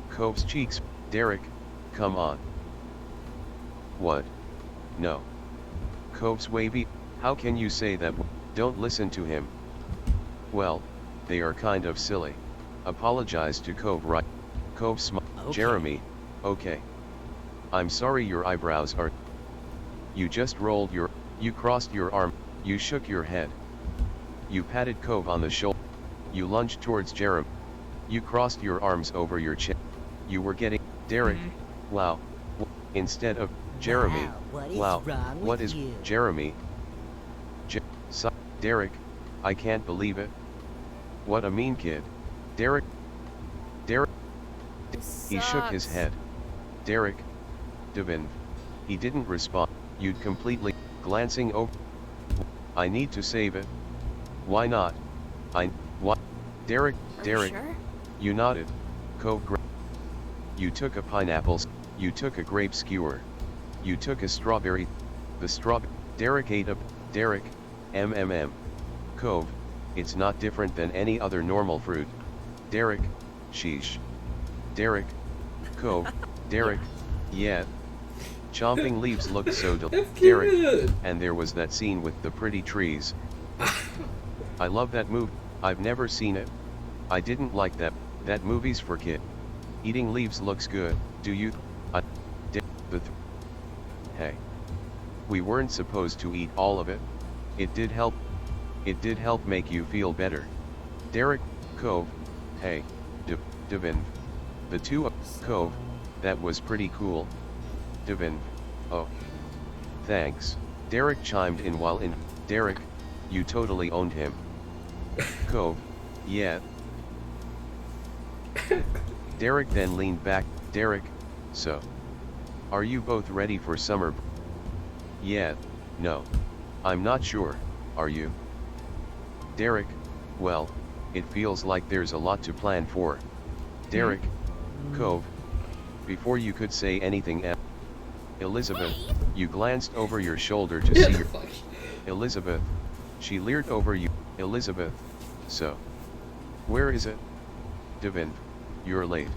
Cove's cheeks. Derek. Come on. What? No. Cove's wavy. How can you say that? Don't listen to him. Well, they are kind of silly. Apologize to Cove, right? Cove smile. Okay. Jeremy. Okay. I'm sorry your eyebrows are. You just rolled your. You crossed your arm. You shook your head. You patted Cove on the shoulder. You lunged towards Jeremy. You crossed your arms over your chin. You were getting. Derek. Wow. Instead of Jeremy. Wow. What is you? Jeremy? Derek. I can't believe it. What a mean kid. Derek. He shook his head. Derek. Devin. He didn't respond. You'd completely glancing over. I need to save it. Why not? What? Derek. Sure? You nodded. Cove. You took a pineapple. You took a grape skewer. You took a strawberry. The strawberry. Derek ate a. Derek. Cove. It's not different than any other normal fruit. Derek. Sheesh. Derek. Cove. Derek. Yeah. Chomping leaves looked so Derek. And there was that scene with the pretty trees. I love that movie. I've never seen it. I didn't like that. That movie's for kid. Eating leaves looks good. Do you? Hey. We weren't supposed to eat all of it. It did help. It did help make you feel better. Derek. Cove. Hey. Devin. The 2 of Cove. That was pretty cool. Devin. Oh. Thanks. Derek chimed in while in. Derek. You totally owned him. Cove. Yeah. Derek then leaned back. Derek. So. Are you both ready for summer? Yeah. No. I'm not sure. Are you? Derek. Well. It feels like there's a lot to plan for. Derek. Cove. Before you could say anything else. Elizabeth, you glanced over your shoulder to see your. Elizabeth. She leered over you. Elizabeth. So. Where is it? Devin. You're late.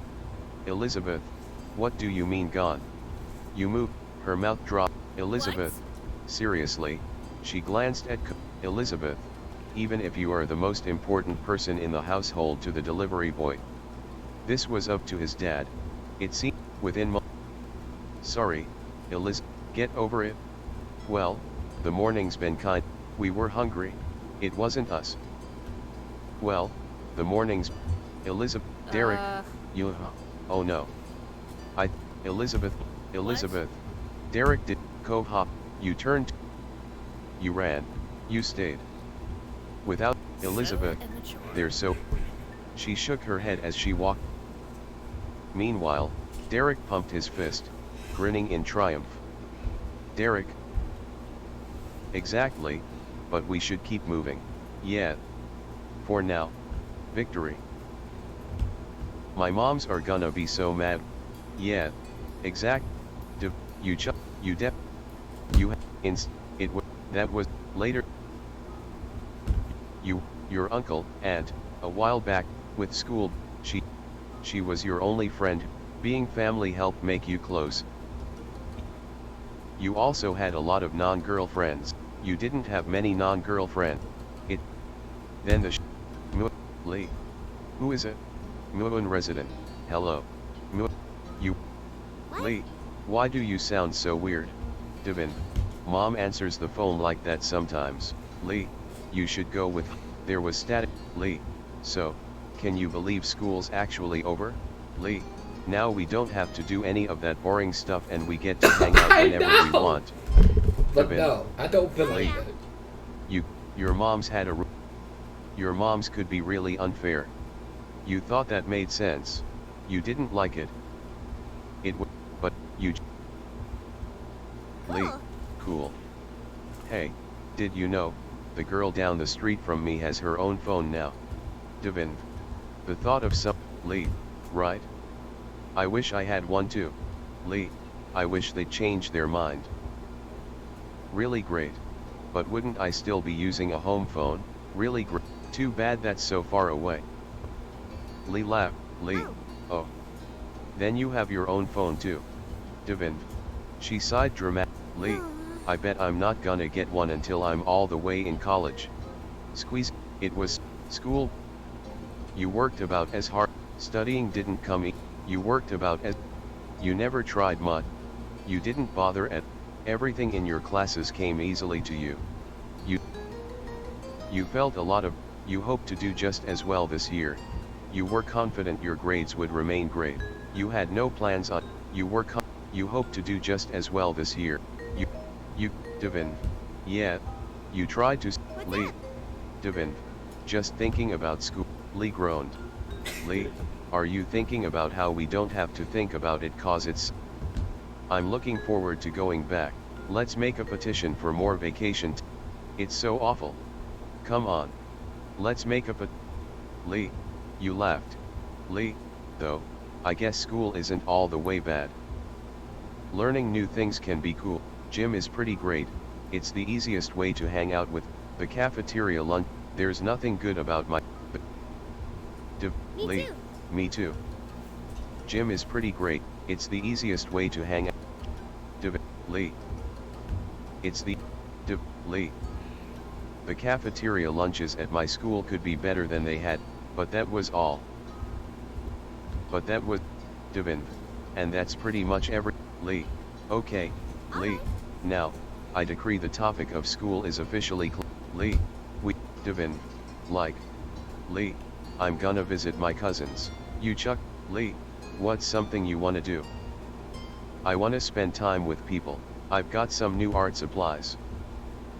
Elizabeth. What do you mean gone? You moved. Her mouth dropped. Elizabeth. What? Seriously. She glanced at Elizabeth. Even if you are the most important person in the household to the delivery boy. This was up to his dad. It seemed within Sorry, Eliz, get over it. Well, the morning's been kind. We were hungry. It wasn't us. Well, the morning's Elizabeth, Derek, you. Oh no. Elizabeth. Derek did. Cove hop. You turned. You ran. You stayed. Without Elizabeth. They're so. She shook her head as she walked. Meanwhile, Derek pumped his fist, grinning in triumph. Derek. Exactly, but we should keep moving. Yeah. For now. Victory. My moms are gonna be so mad. Yeah. Exact. That was later. Your uncle, aunt, a while back, with school, she was your only friend. Being family helped make you close. You also had a lot of non-girlfriends. You didn't have many non-girlfriends. Then the Lee. Who is it? Muun resident. Hello. You. What? Lee. Why do you sound so weird? Devin. Mom answers the phone like that sometimes. Lee. You should go with. There was static. Lee. So. Can you believe school's actually over? Lee. Now we don't have to do any of that boring stuff and we get to hang out whenever we want. But no, I don't believe it. Your mom's had a. Your mom's could be really unfair. You thought that made sense. You didn't like it. But you. Lee. Cool. Hey, did you know, the girl down the street from me has her own phone now? Devin. The thought of some. Lee. Right? I wish I had one too. Lee. I wish they'd change their mind. Really great. But wouldn't I still be using a home phone? Really great. Too bad that's so far away. Lee laughed. Lee, oh. Then you have your own phone too. Devin. She sighed dramatically. I bet I'm not gonna get one until I'm all the way in college. Squeeze. It was school. You worked about as hard. Studying didn't come easy. You worked about as. You never tried much. You didn't bother at. Everything in your classes came easily to you. You felt a lot of. You hoped to do just as well this year. You were confident your grades would remain great. You had no plans on. You hoped to do just as well this year. Devin. Yeah. You tried to. Lee. Devin. Just thinking about school. Lee groaned. Lee, are you thinking about how we don't have to think about it cause it's. I'm looking forward to going back. Let's make a petition for more vacation. It's so awful. Come on. Let's make a Lee. You laughed. Lee, though, I guess school isn't all the way bad. Learning new things can be cool. Gym is pretty great. It's the easiest way to hang out with. The cafeteria lunch. There's nothing good about my. Lee. Too. Me too. Gym is pretty great. It's the easiest way to hang out. Lee. It's the. Lee. The cafeteria lunches at my school could be better than they had, but that was all. But that was. Devin. And that's pretty much every. Lee. Okay, Lee. Now, I decree the topic of school is officially Lee. Devin. Like. Lee. I'm gonna visit my cousins. You Chuck. Lee. What's something you wanna do? I wanna spend time with people. I've got some new art supplies.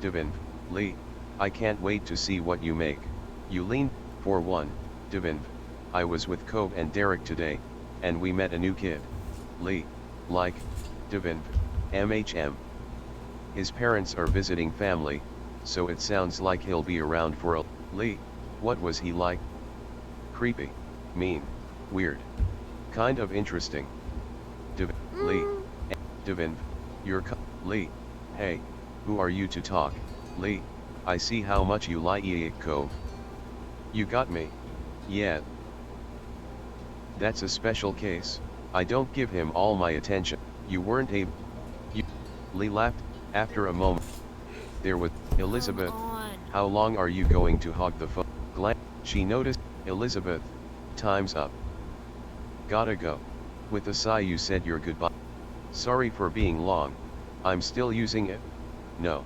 Devin. Lee. I can't wait to see what you make. You lean. For one, Devin. I was with Cove and Derek today, and we met a new kid. Lee. Like. Devin. MHM. His parents are visiting family, so it sounds like he'll be around for a. Lee. What was he like? Creepy. Mean. Weird. Kind of interesting. Devin. Lee. Devin. You're Lee. Hey. Who are you to talk? Lee. I see how much you like Cove. You got me. Yeah. That's a special case. I don't give him all my attention. You weren't able. Lee laughed. After a moment. There was Elizabeth. How long are you going to hog the phone? She noticed. Elizabeth. Time's up. Gotta go. With a sigh you said your goodbye. Sorry for being long. I'm still using it. No.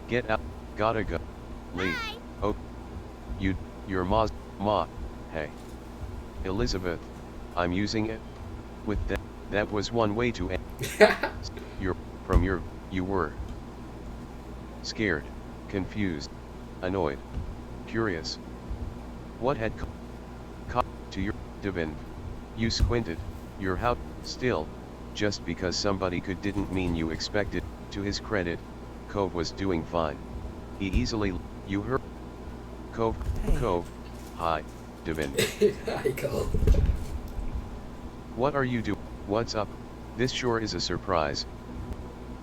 Get out. Gotta go. Lee. Oh. Your ma. Hey. Elizabeth. I'm using it. With that. That was one way to end. You were. Scared. Confused. Annoyed. Curious. What had to your Devin? You squinted. Your how still. Just because somebody could didn't mean you expected. To his credit, Cove was doing fine. He easily. You heard. Cove. Hey. Cove. Hi, Devin. Hi, Cove. What are you doing? What's up? This sure is a surprise.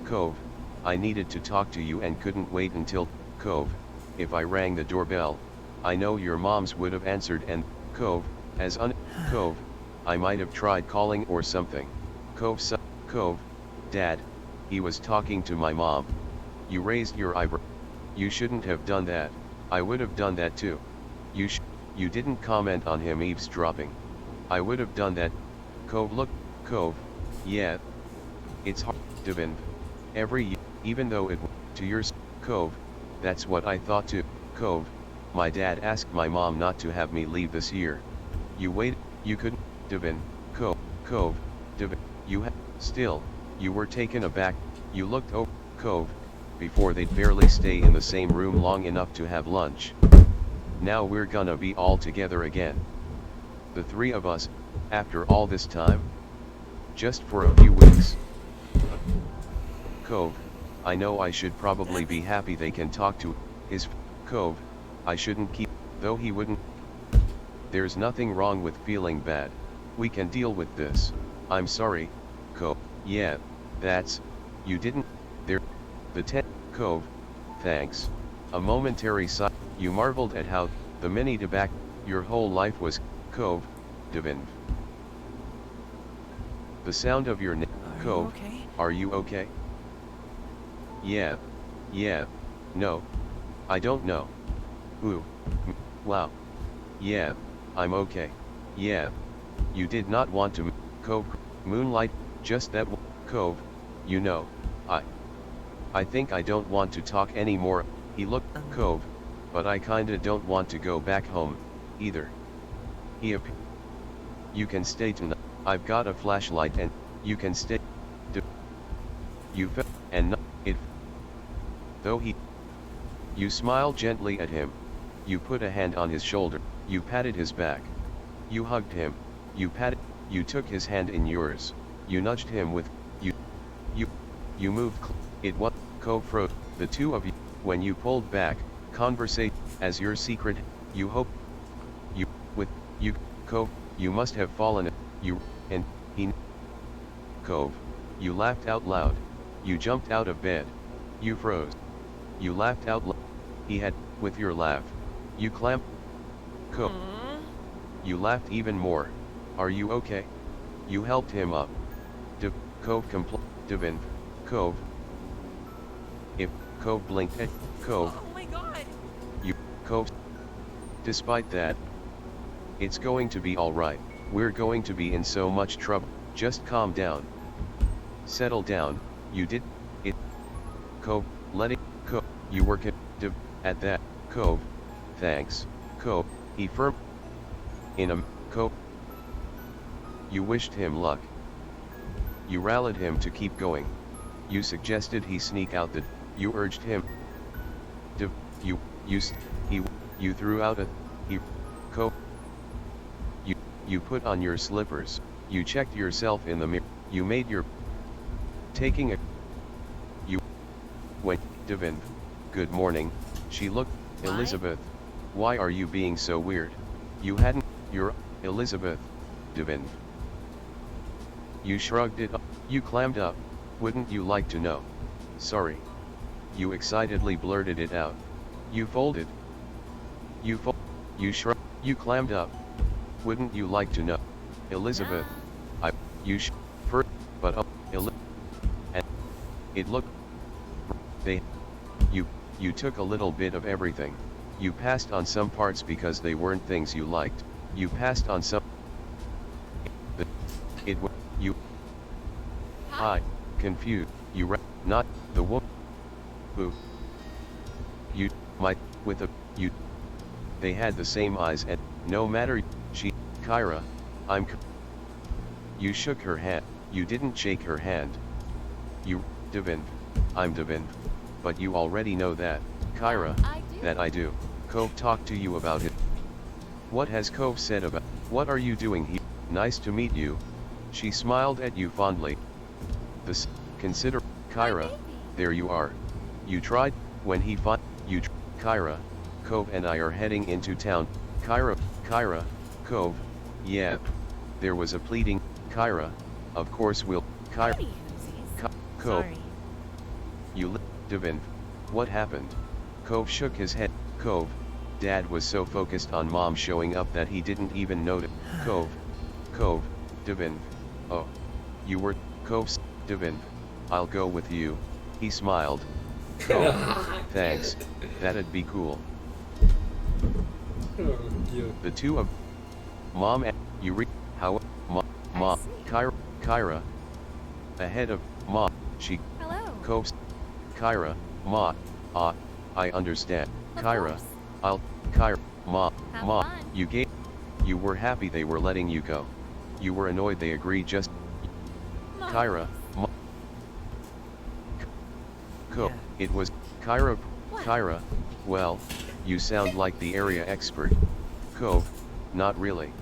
Cove. I needed to talk to you and couldn't wait until. Cove. If I rang the doorbell, I know your moms would have answered and. Cove. Cove. I might have tried calling or something. Cove. Dad. He was talking to my mom. You raised your eyebrow. You shouldn't have done that. I would have done that too. You didn't comment on him eavesdropping. I would have done that. Cove. Look. Cove. Yeah. It's hard. Devin. Every year, even though it to yours. Cove. That's what I thought too. Cove. My dad asked my mom not to have me leave this year. You wait. You couldn't. Devin. Cove. Devin. Still. You were taken aback. You looked over. Cove. Before they'd barely stay in the same room long enough to have lunch. Now we're gonna be all together again. The three of us, after all this time? Just for a few weeks. Cove. I know I should probably be happy they can talk to his. Cove. I shouldn't keep, though he wouldn't. There's nothing wrong with feeling bad. We can deal with this. I'm sorry, Cove. Yeah, That's, you didn't, there, the Cove, thanks. A momentary sigh, you marveled at how, the mini debac, your whole life was, Cove, Devin. The sound of your name, Cove, okay? are you okay? Yeah, no, I don't know. Ooh, wow. Yeah, I'm okay. Yeah, you did not want to, Cove, moonlight, just that, Cove, you know, I think I don't want to talk anymore, he looked, Cove, but I kinda don't want to go back home, either. You can stay tonight, I've got a flashlight and, you can stay, you felt, and not, it, though you smiled gently at him, you put a hand on his shoulder, you patted his back, you hugged him, you took his hand in yours, you nudged him with, you moved, it was, Cove froze, the two of you, when you pulled back, conversation, as your secret, you hope, Cove, you must have fallen, and, he, Cove, you laughed out loud, you jumped out of bed, you froze, you laughed out loud, he had, with your laugh, you clamped, Cove, you laughed even more, are you okay? You helped him up, Cove Devin, Cove, if, Cove blinked at, Cove, Oh my god! you, Cove, despite that, it's going to be alright, we're going to be in so much trouble, just calm down. Settle down, you did, it, Cove, let it, Cove, you were at that, Cove, thanks, Cove, he firm, in a, Cove, you wished him luck. You rallied him to keep going. You suggested he sneak out the, you urged him, you threw out a, Cove, you put on your slippers, you checked yourself in the mirror, you made your, taking a, you, went, Devin, good morning, she looked, Elizabeth, why are you being so weird? You hadn't, you're, Elizabeth, Devin. You shrugged it up, you clammed up, wouldn't you like to know? Sorry. You excitedly blurted it out. You folded. You shrugged, you clammed up. Wouldn't you like to know? Elizabeth, first, but and it looked, you took a little bit of everything. You passed on some parts because they weren't things you liked. You passed on some, confused, not, the woman, who, you, might, with a, they had the same eyes and, no matter, Kyra, you shook her hand, you didn't shake her hand. You, Devin, I'm Devin, but you already know that, Kyra, that I do. Cove talked to you about it. What has Cove said about, what are you doing here? Nice to meet you. She smiled at you fondly. Consider, Kyra, there you are. You tried, when he fought, Kyra, Cove and I are heading into town, Kyra, Cove, yeah. There was a pleading, Kyra, of course we'll, Kyra, Cove. You Devin, what happened? Cove shook his head, Cove, Dad was so focused on Mom showing up that he didn't even notice, Cove, Devin, oh, you were, Cove, Devin, I'll go with you, he smiled, Cove, thanks, that'd be cool. The two of, Mom and, how, Mom, Kyra, ahead of, Mom, she, Hello. Cove, Kyra, I understand, Kyra, I'll, Kyra, Ma, you were happy they were letting you go. You were annoyed they agreed just, Kyra, Cove, it was, Kyra, well, you sound like the area expert. Cove, not really.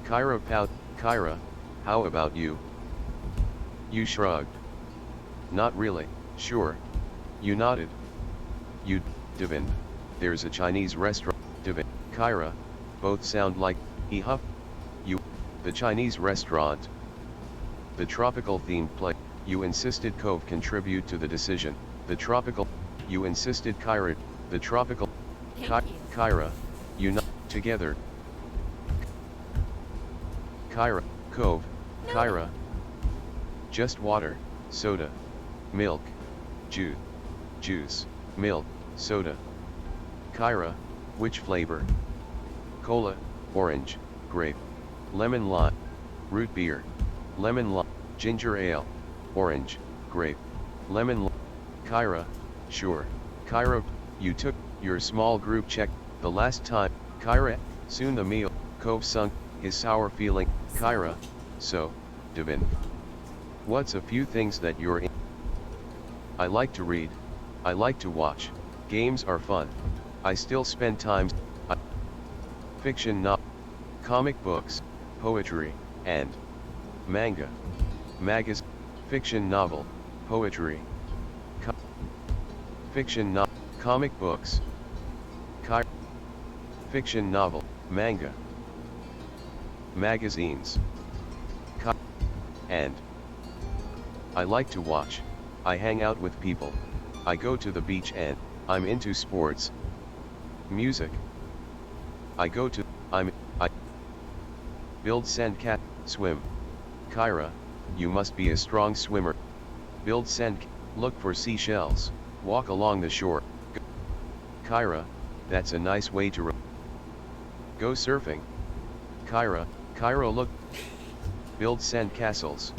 Kyra, how about you? You shrugged. Not really, sure. You nodded. You, Devin, there's a Chinese restaurant, Devin, Kyra, both sound like, he huffed. You, the Chinese restaurant. The tropical themed place, You insisted Cove contribute to the decision. The tropical. You insisted Kyra. The tropical. Thank you. Kyra. Unite together. Kyra. Cove. No. Kyra. Just water, soda, milk, juice, milk, soda. Kyra. Which flavor? Cola, orange, grape, lemon lime, root beer, lemon lime, ginger ale, orange, grape, lemon lime. Kyra. Sure. Kyra. You took your small group check the last time. Kyra. Soon the meal. Cove sunk his sour feeling. Kyra. So, Devin. What's a few things that you're in? I like to read. I like to watch. Games are fun. I still spend time. Fiction, not comic books, poetry, and manga. Magazine, fiction, novel, poetry, fiction, not comic books, fiction, novel, manga, magazines, and I like to watch. I hang out with people. I go to the beach and I'm into sports, music. I build sandcat, swim. Kyra, you must be a strong swimmer. Build look for seashells, walk along the shore. Kyra, that's a nice way to go surfing. Kyra, look. Build sandcastles.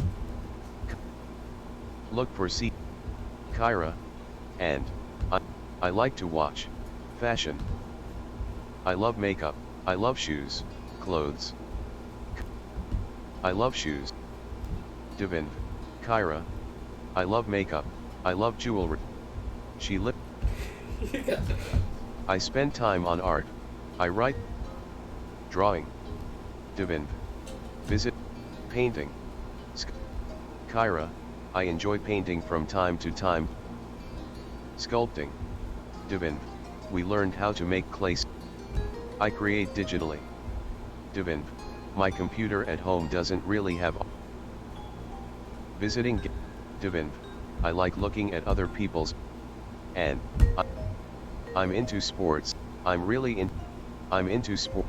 Look for Kyra, and I like to watch fashion. I love makeup. I love shoes, clothes. I love shoes. Devin. Kyra. I love makeup. I love jewelry. She lit. I spend time on art. I write. Drawing. Devin. Visit. Painting. Kyra. I enjoy painting from time to time. Sculpting. Devin. We learned how to make clay. I create digitally. Devin. My computer at home doesn't really have. Visiting. Devin. I like looking at other people's. And I'm into sports. I'm into sport.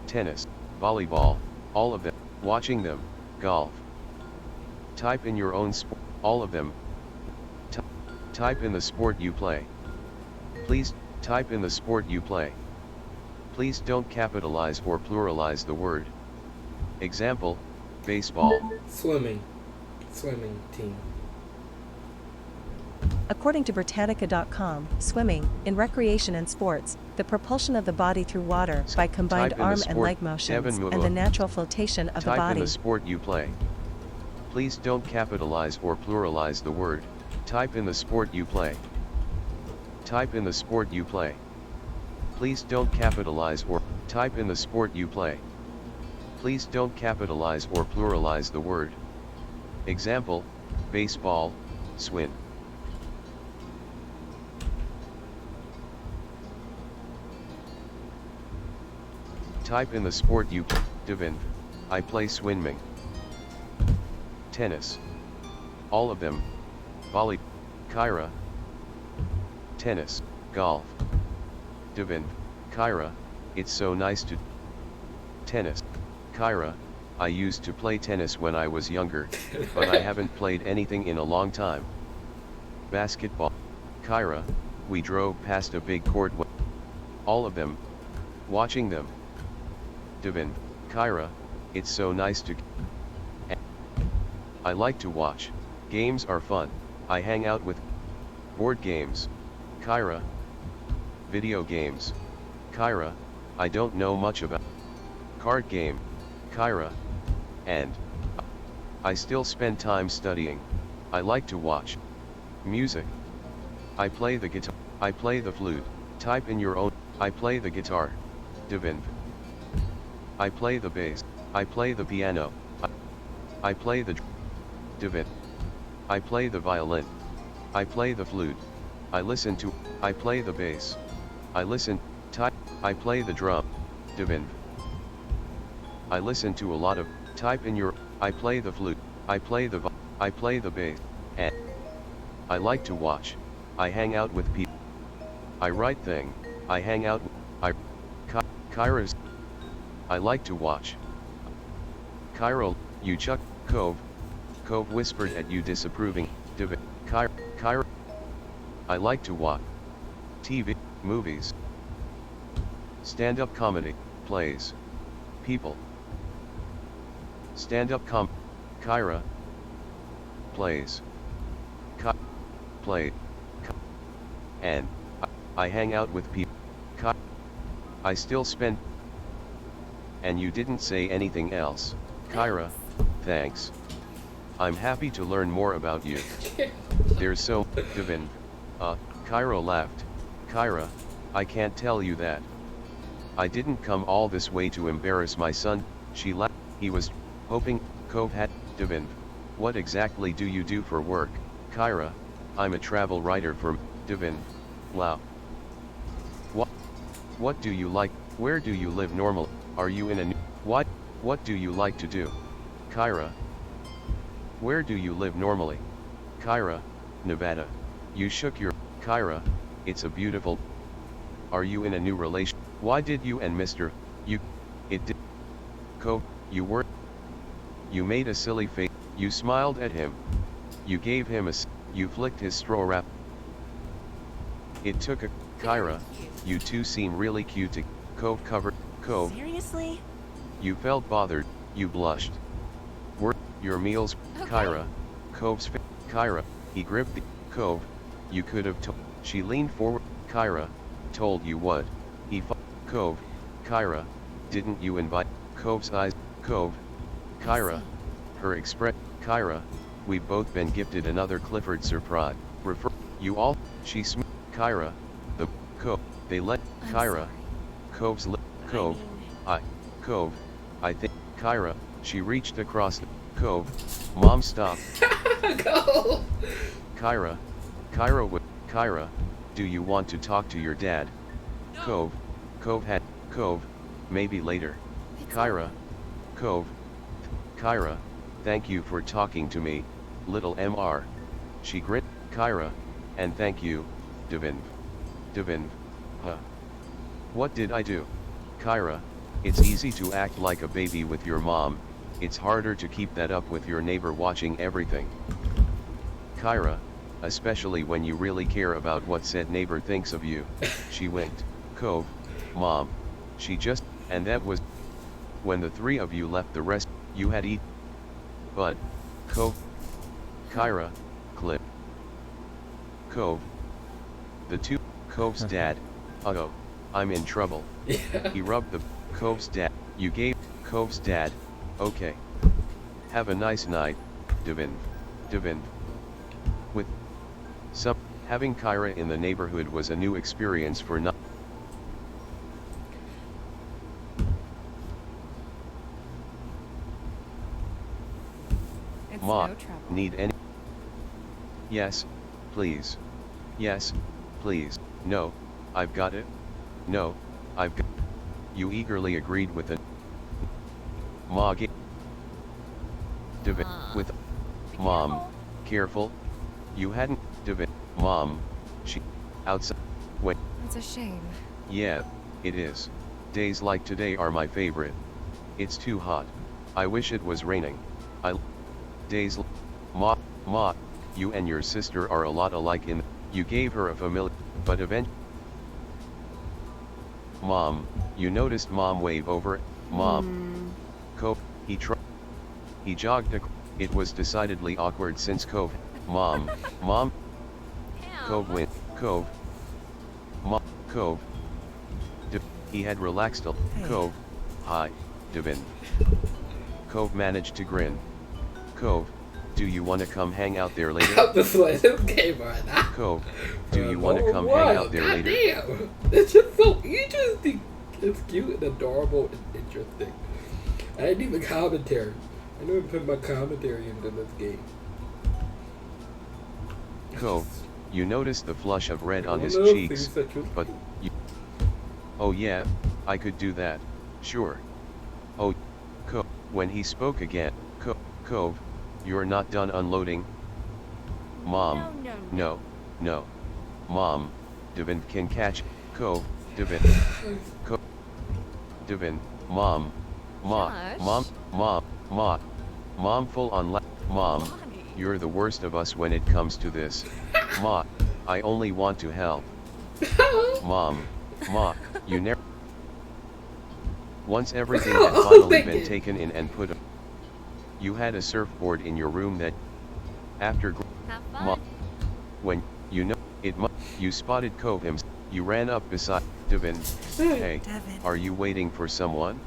Tennis, volleyball, all of them. Watching them, golf. Type in your own sport, all of them. Type in the sport you play. Please, type in the sport you play. Please don't capitalize or pluralize the word. Example, baseball. Swimming team. According to Britannica.com, swimming, in recreation and sports, the propulsion of the body through water by combined arm and leg motions, and the natural flotation of the Type body. in the sport you play. Please don't capitalize or pluralize the word. Type in the sport you play. Type in the sport you play. Please don't capitalize or type in the sport you play. Please don't capitalize or pluralize the word. Example, baseball, swim. Type in the sport you play. Devin. I play swimming. Tennis. All of them. Volley. Kyra. Tennis. Golf. Devin. Kyra. It's so nice to. Tennis. Kyra. I used to play tennis when I was younger, but I haven't played anything in a long time. Basketball. Kyra. We drove past a big court. All of them. Watching them. Devin. Kyra. It's so nice to. I like to watch. Games are fun. I hang out with. Board games. Kyra. Video games. Kyra. I don't know much about. Card game. Kyra. And. I still spend time studying. I like to watch. Music. I play the guitar. I play the flute. Type in your own. I play the guitar. Devin. I play the bass. I play the piano. I play the. Devin. I play the violin. I play the flute. I listen to. I play the bass. I listen. Type. I play the drum. Devin. I listen to a lot of. Type in your. I play the flute. I play the. I play the bass, and I like to watch. I hang out with people. I write thing. I hang out with, Kyra's. I like to watch. Kyra, you chuck, Cove. Cove whispered at you disapproving, Kyra. I like to watch. TV, movies. Stand-up comedy, plays. People. Stand-up Kyra. Plays. Play. And. I hang out with people. I still spend. And you didn't say anything else. Kyra, thanks. I'm happy to learn more about you. There's so, Devin. Kyra laughed. Kyra, I can't tell you that. I didn't come all this way to embarrass my son, she laughed. He was hoping, Cove had, Devin. What exactly do you do for work? Kyra, I'm a travel writer for, Devin. Wow. What do you like? Where do you live normally? Are you in a new, what do you like to do? Kyra. Where do you live normally? Kyra, Nevada. You shook your, Kyra, it's a beautiful. Are you in a new relation? Why did you and Mr. You, it did. Cove, you were. You made a silly face. You smiled at him. You gave him a, you flicked his straw wrap. It took a, Kyra, you two seem really cute to, Cove covered, Cove. Seriously? You felt bothered, you blushed. Were, your meals, okay. Kyra, Cove's face, Kyra, he gripped the, Cove, you could have told, she leaned forward, Kyra, told you what, he Cove, Kyra, didn't you invite, Cove's eyes, Cove, Kyra, her express, Kyra, we've both been gifted another Clifford surprise, refer, you all, she Kyra, the, Cove, they let, Kyra, Cove's lip, Cove, Cove, I think, Kyra, she reached across the, Cove, Mom stop. Go! Kyra, do you want to talk to your dad? No. Cove, maybe later. Kyra, Kyra, thank you for talking to me, little Mr. She grinned, Kyra, and thank you, Devin, huh? What did I do? Kyra, it's easy to act like a baby with your mom, it's harder to keep that up with your neighbor watching everything. Kyra, especially when you really care about what said neighbor thinks of you, she winked, Cove, Mom, she just, and that was, when the three of you left the rest, you had eaten. But, Cove, Kyra, Clip, Cove, the two, Cove's dad, uh-oh, I'm in trouble. Yeah. He rubbed the, Cove's dad, you gave, Cove's dad, okay. Have a nice night, Devin. With some, having Kyra in the neighborhood was a new experience for not. Ma, no need any? Yes, please. Yes, please. No, I've got it. No, I've got. You eagerly agreed with it. Ma Devin, with Mom, careful. You hadn't, Devin, Mom, she, outside, when. It's a shame. Yeah, it is. Days like today are my favorite. It's too hot. I wish it was raining. Days, Ma, you and your sister are a lot alike in, you gave her a familiar, but eventually. Mom, you noticed Mom wave over, Mom. Cove, he jogged, it was decidedly awkward since Cove, Mom, Cove went, Cove, Mom, Cove, he had relaxed a, Cove, hi, Devin. Cove managed to grin. Cove, do you want to come hang out there later? Cove, do you want to come hang out there later? Damn. It's just so interesting. It's cute and adorable and interesting. I didn't even commentary. I didn't even put my commentary into this game. Cove, you noticed the flush of red on his cheeks, but you... Oh yeah, I could do that, sure. Oh, Cove, when he spoke again, Cove, You're not done unloading? Mom. No. Mom. Devin can catch. Cove. Devin. Cove. Devin. Mom. Mom. Mom full on Mom. You're the worst of us when it comes to this. Ma. I only want to help. Mom. You never. Once everything had finally been taken in and put. You had a surfboard in your room that. After. Mom. When you know it, you spotted Cove him. You ran up beside Devin. Hey, are you waiting for someone?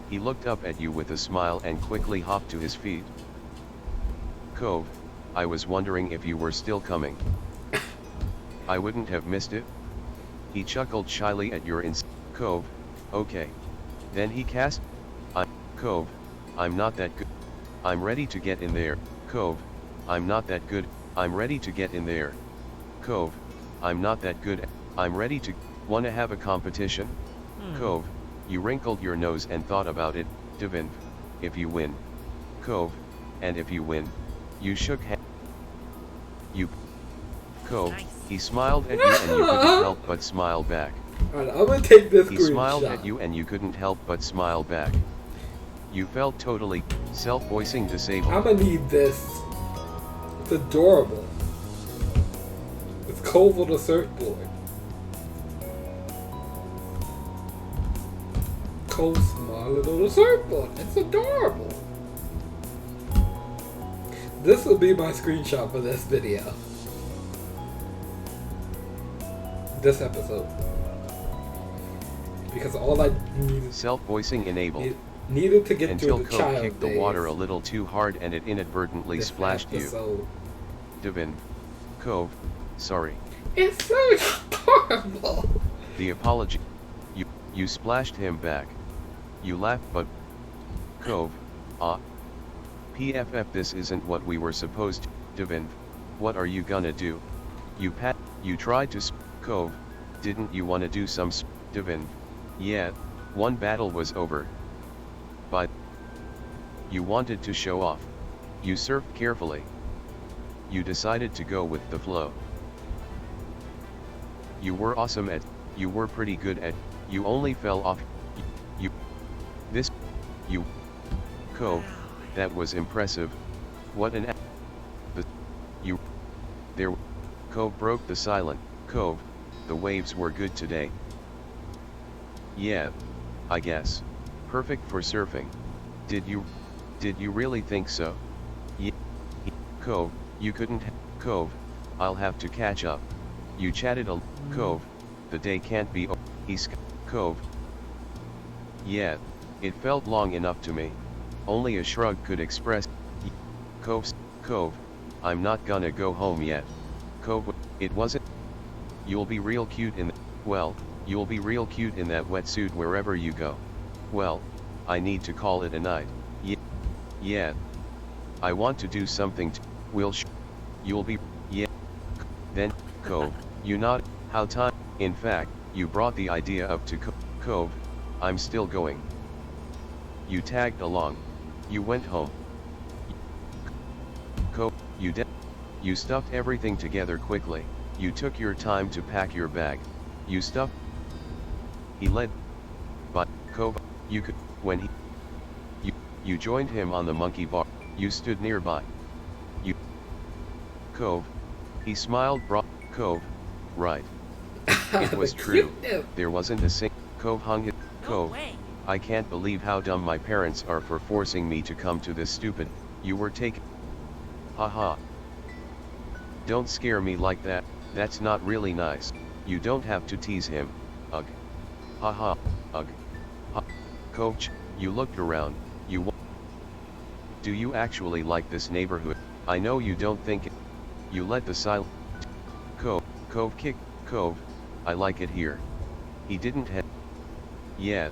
He looked up at you with a smile and quickly hopped to his feet. Cove, I was wondering if you were still coming. I wouldn't have missed it. He chuckled shyly at your Cove, okay. Then he cast. Cove, I'm not that good. I'm ready to get in there. Cove, I'm not that good. I'm ready to get in there. Cove, I'm not that good. I'm ready to. Wanna have a competition? Cove, you wrinkled your nose and thought about it. Devin, if you win. Cove, and if you win. You shook hands. You. Cove, he smiled at you and you couldn't help but smile back. Alright, I'm gonna take this He screenshot. smiled at you and you couldn't help but smile back. You felt totally self-voicing disabled. I'm gonna need this. It's adorable. It's Cove on a surfboard. Cove smiling on a surfboard. It's adorable. This will be my screenshot for this video. This episode. Because all I needed. Self-voicing enabled. Needed to get until through the Cove child kicked days. the water a little too hard and it inadvertently This splashed episode. you. Devin. Cove. Sorry. It's so horrible. The apology. You splashed him back. You laughed but. Cove. PFF, this isn't what we were supposed to. Devin. What are you gonna do? You tried to Cove. Didn't you wanna do some Devin. Yeah. One battle was over. But. You wanted to show off. You surfed carefully. You decided to go with the flow. You were awesome at. You were pretty good at. You only fell off. You. Cove. That was impressive. What an. There. Cove broke the silence. Cove. The waves were good today. Yeah. I guess. Perfect for surfing. Did you really think so? Yeah. Cove, you couldn't. Cove, I'll have to catch up. You chatted a. Cove, the day can't be. Cove. Yeah, it felt long enough to me. Only a shrug could express. Cove, I'm not gonna go home yet. Cove, it wasn't. You'll be real cute in. Well, you'll be real cute in that wetsuit wherever you go. Well, I need to call it a night. Yeah. I want to do something. You'll be. Yeah. Then, Cove, you not. How time. In fact, you brought the idea up to Cove. I'm still going. You tagged along. You went home. Cove, you stuffed everything together quickly. You took your time to pack your bag. You stuffed. He led. But, Cove, you could, when you joined him on the monkey bar. You stood nearby. Cove. He smiled Cove. Right. It was true. There wasn't a single. Cove hung his. Cove. I can't believe how dumb my parents are for forcing me to come to this stupid. You were taken. Haha. Don't scare me like that. That's not really nice. You don't have to tease him. Ugh. Haha. Ugh. Coach, you looked around. Do you actually like this neighborhood? I know you don't think it. You let the silent. Cove kick. Cove. I like it here. He didn't have. Yeah.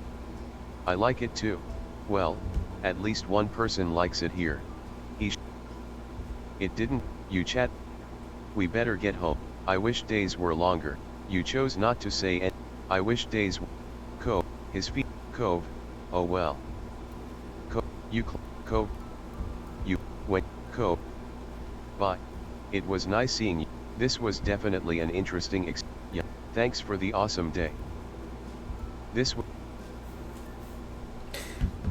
I like it too. Well, at least one person likes it here. It didn't. You chat. We better get home. I wish days were longer. You chose not to say it. I wish days. Cove. His feet. Cove. Oh well. Cove. You. When, Cove. Bye. It was nice seeing you. This was definitely an interesting yeah. Thanks for the awesome day. This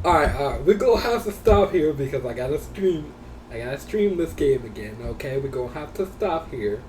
Alright, we're gonna have to stop here because I gotta stream this game again, okay? We're gonna have to stop here.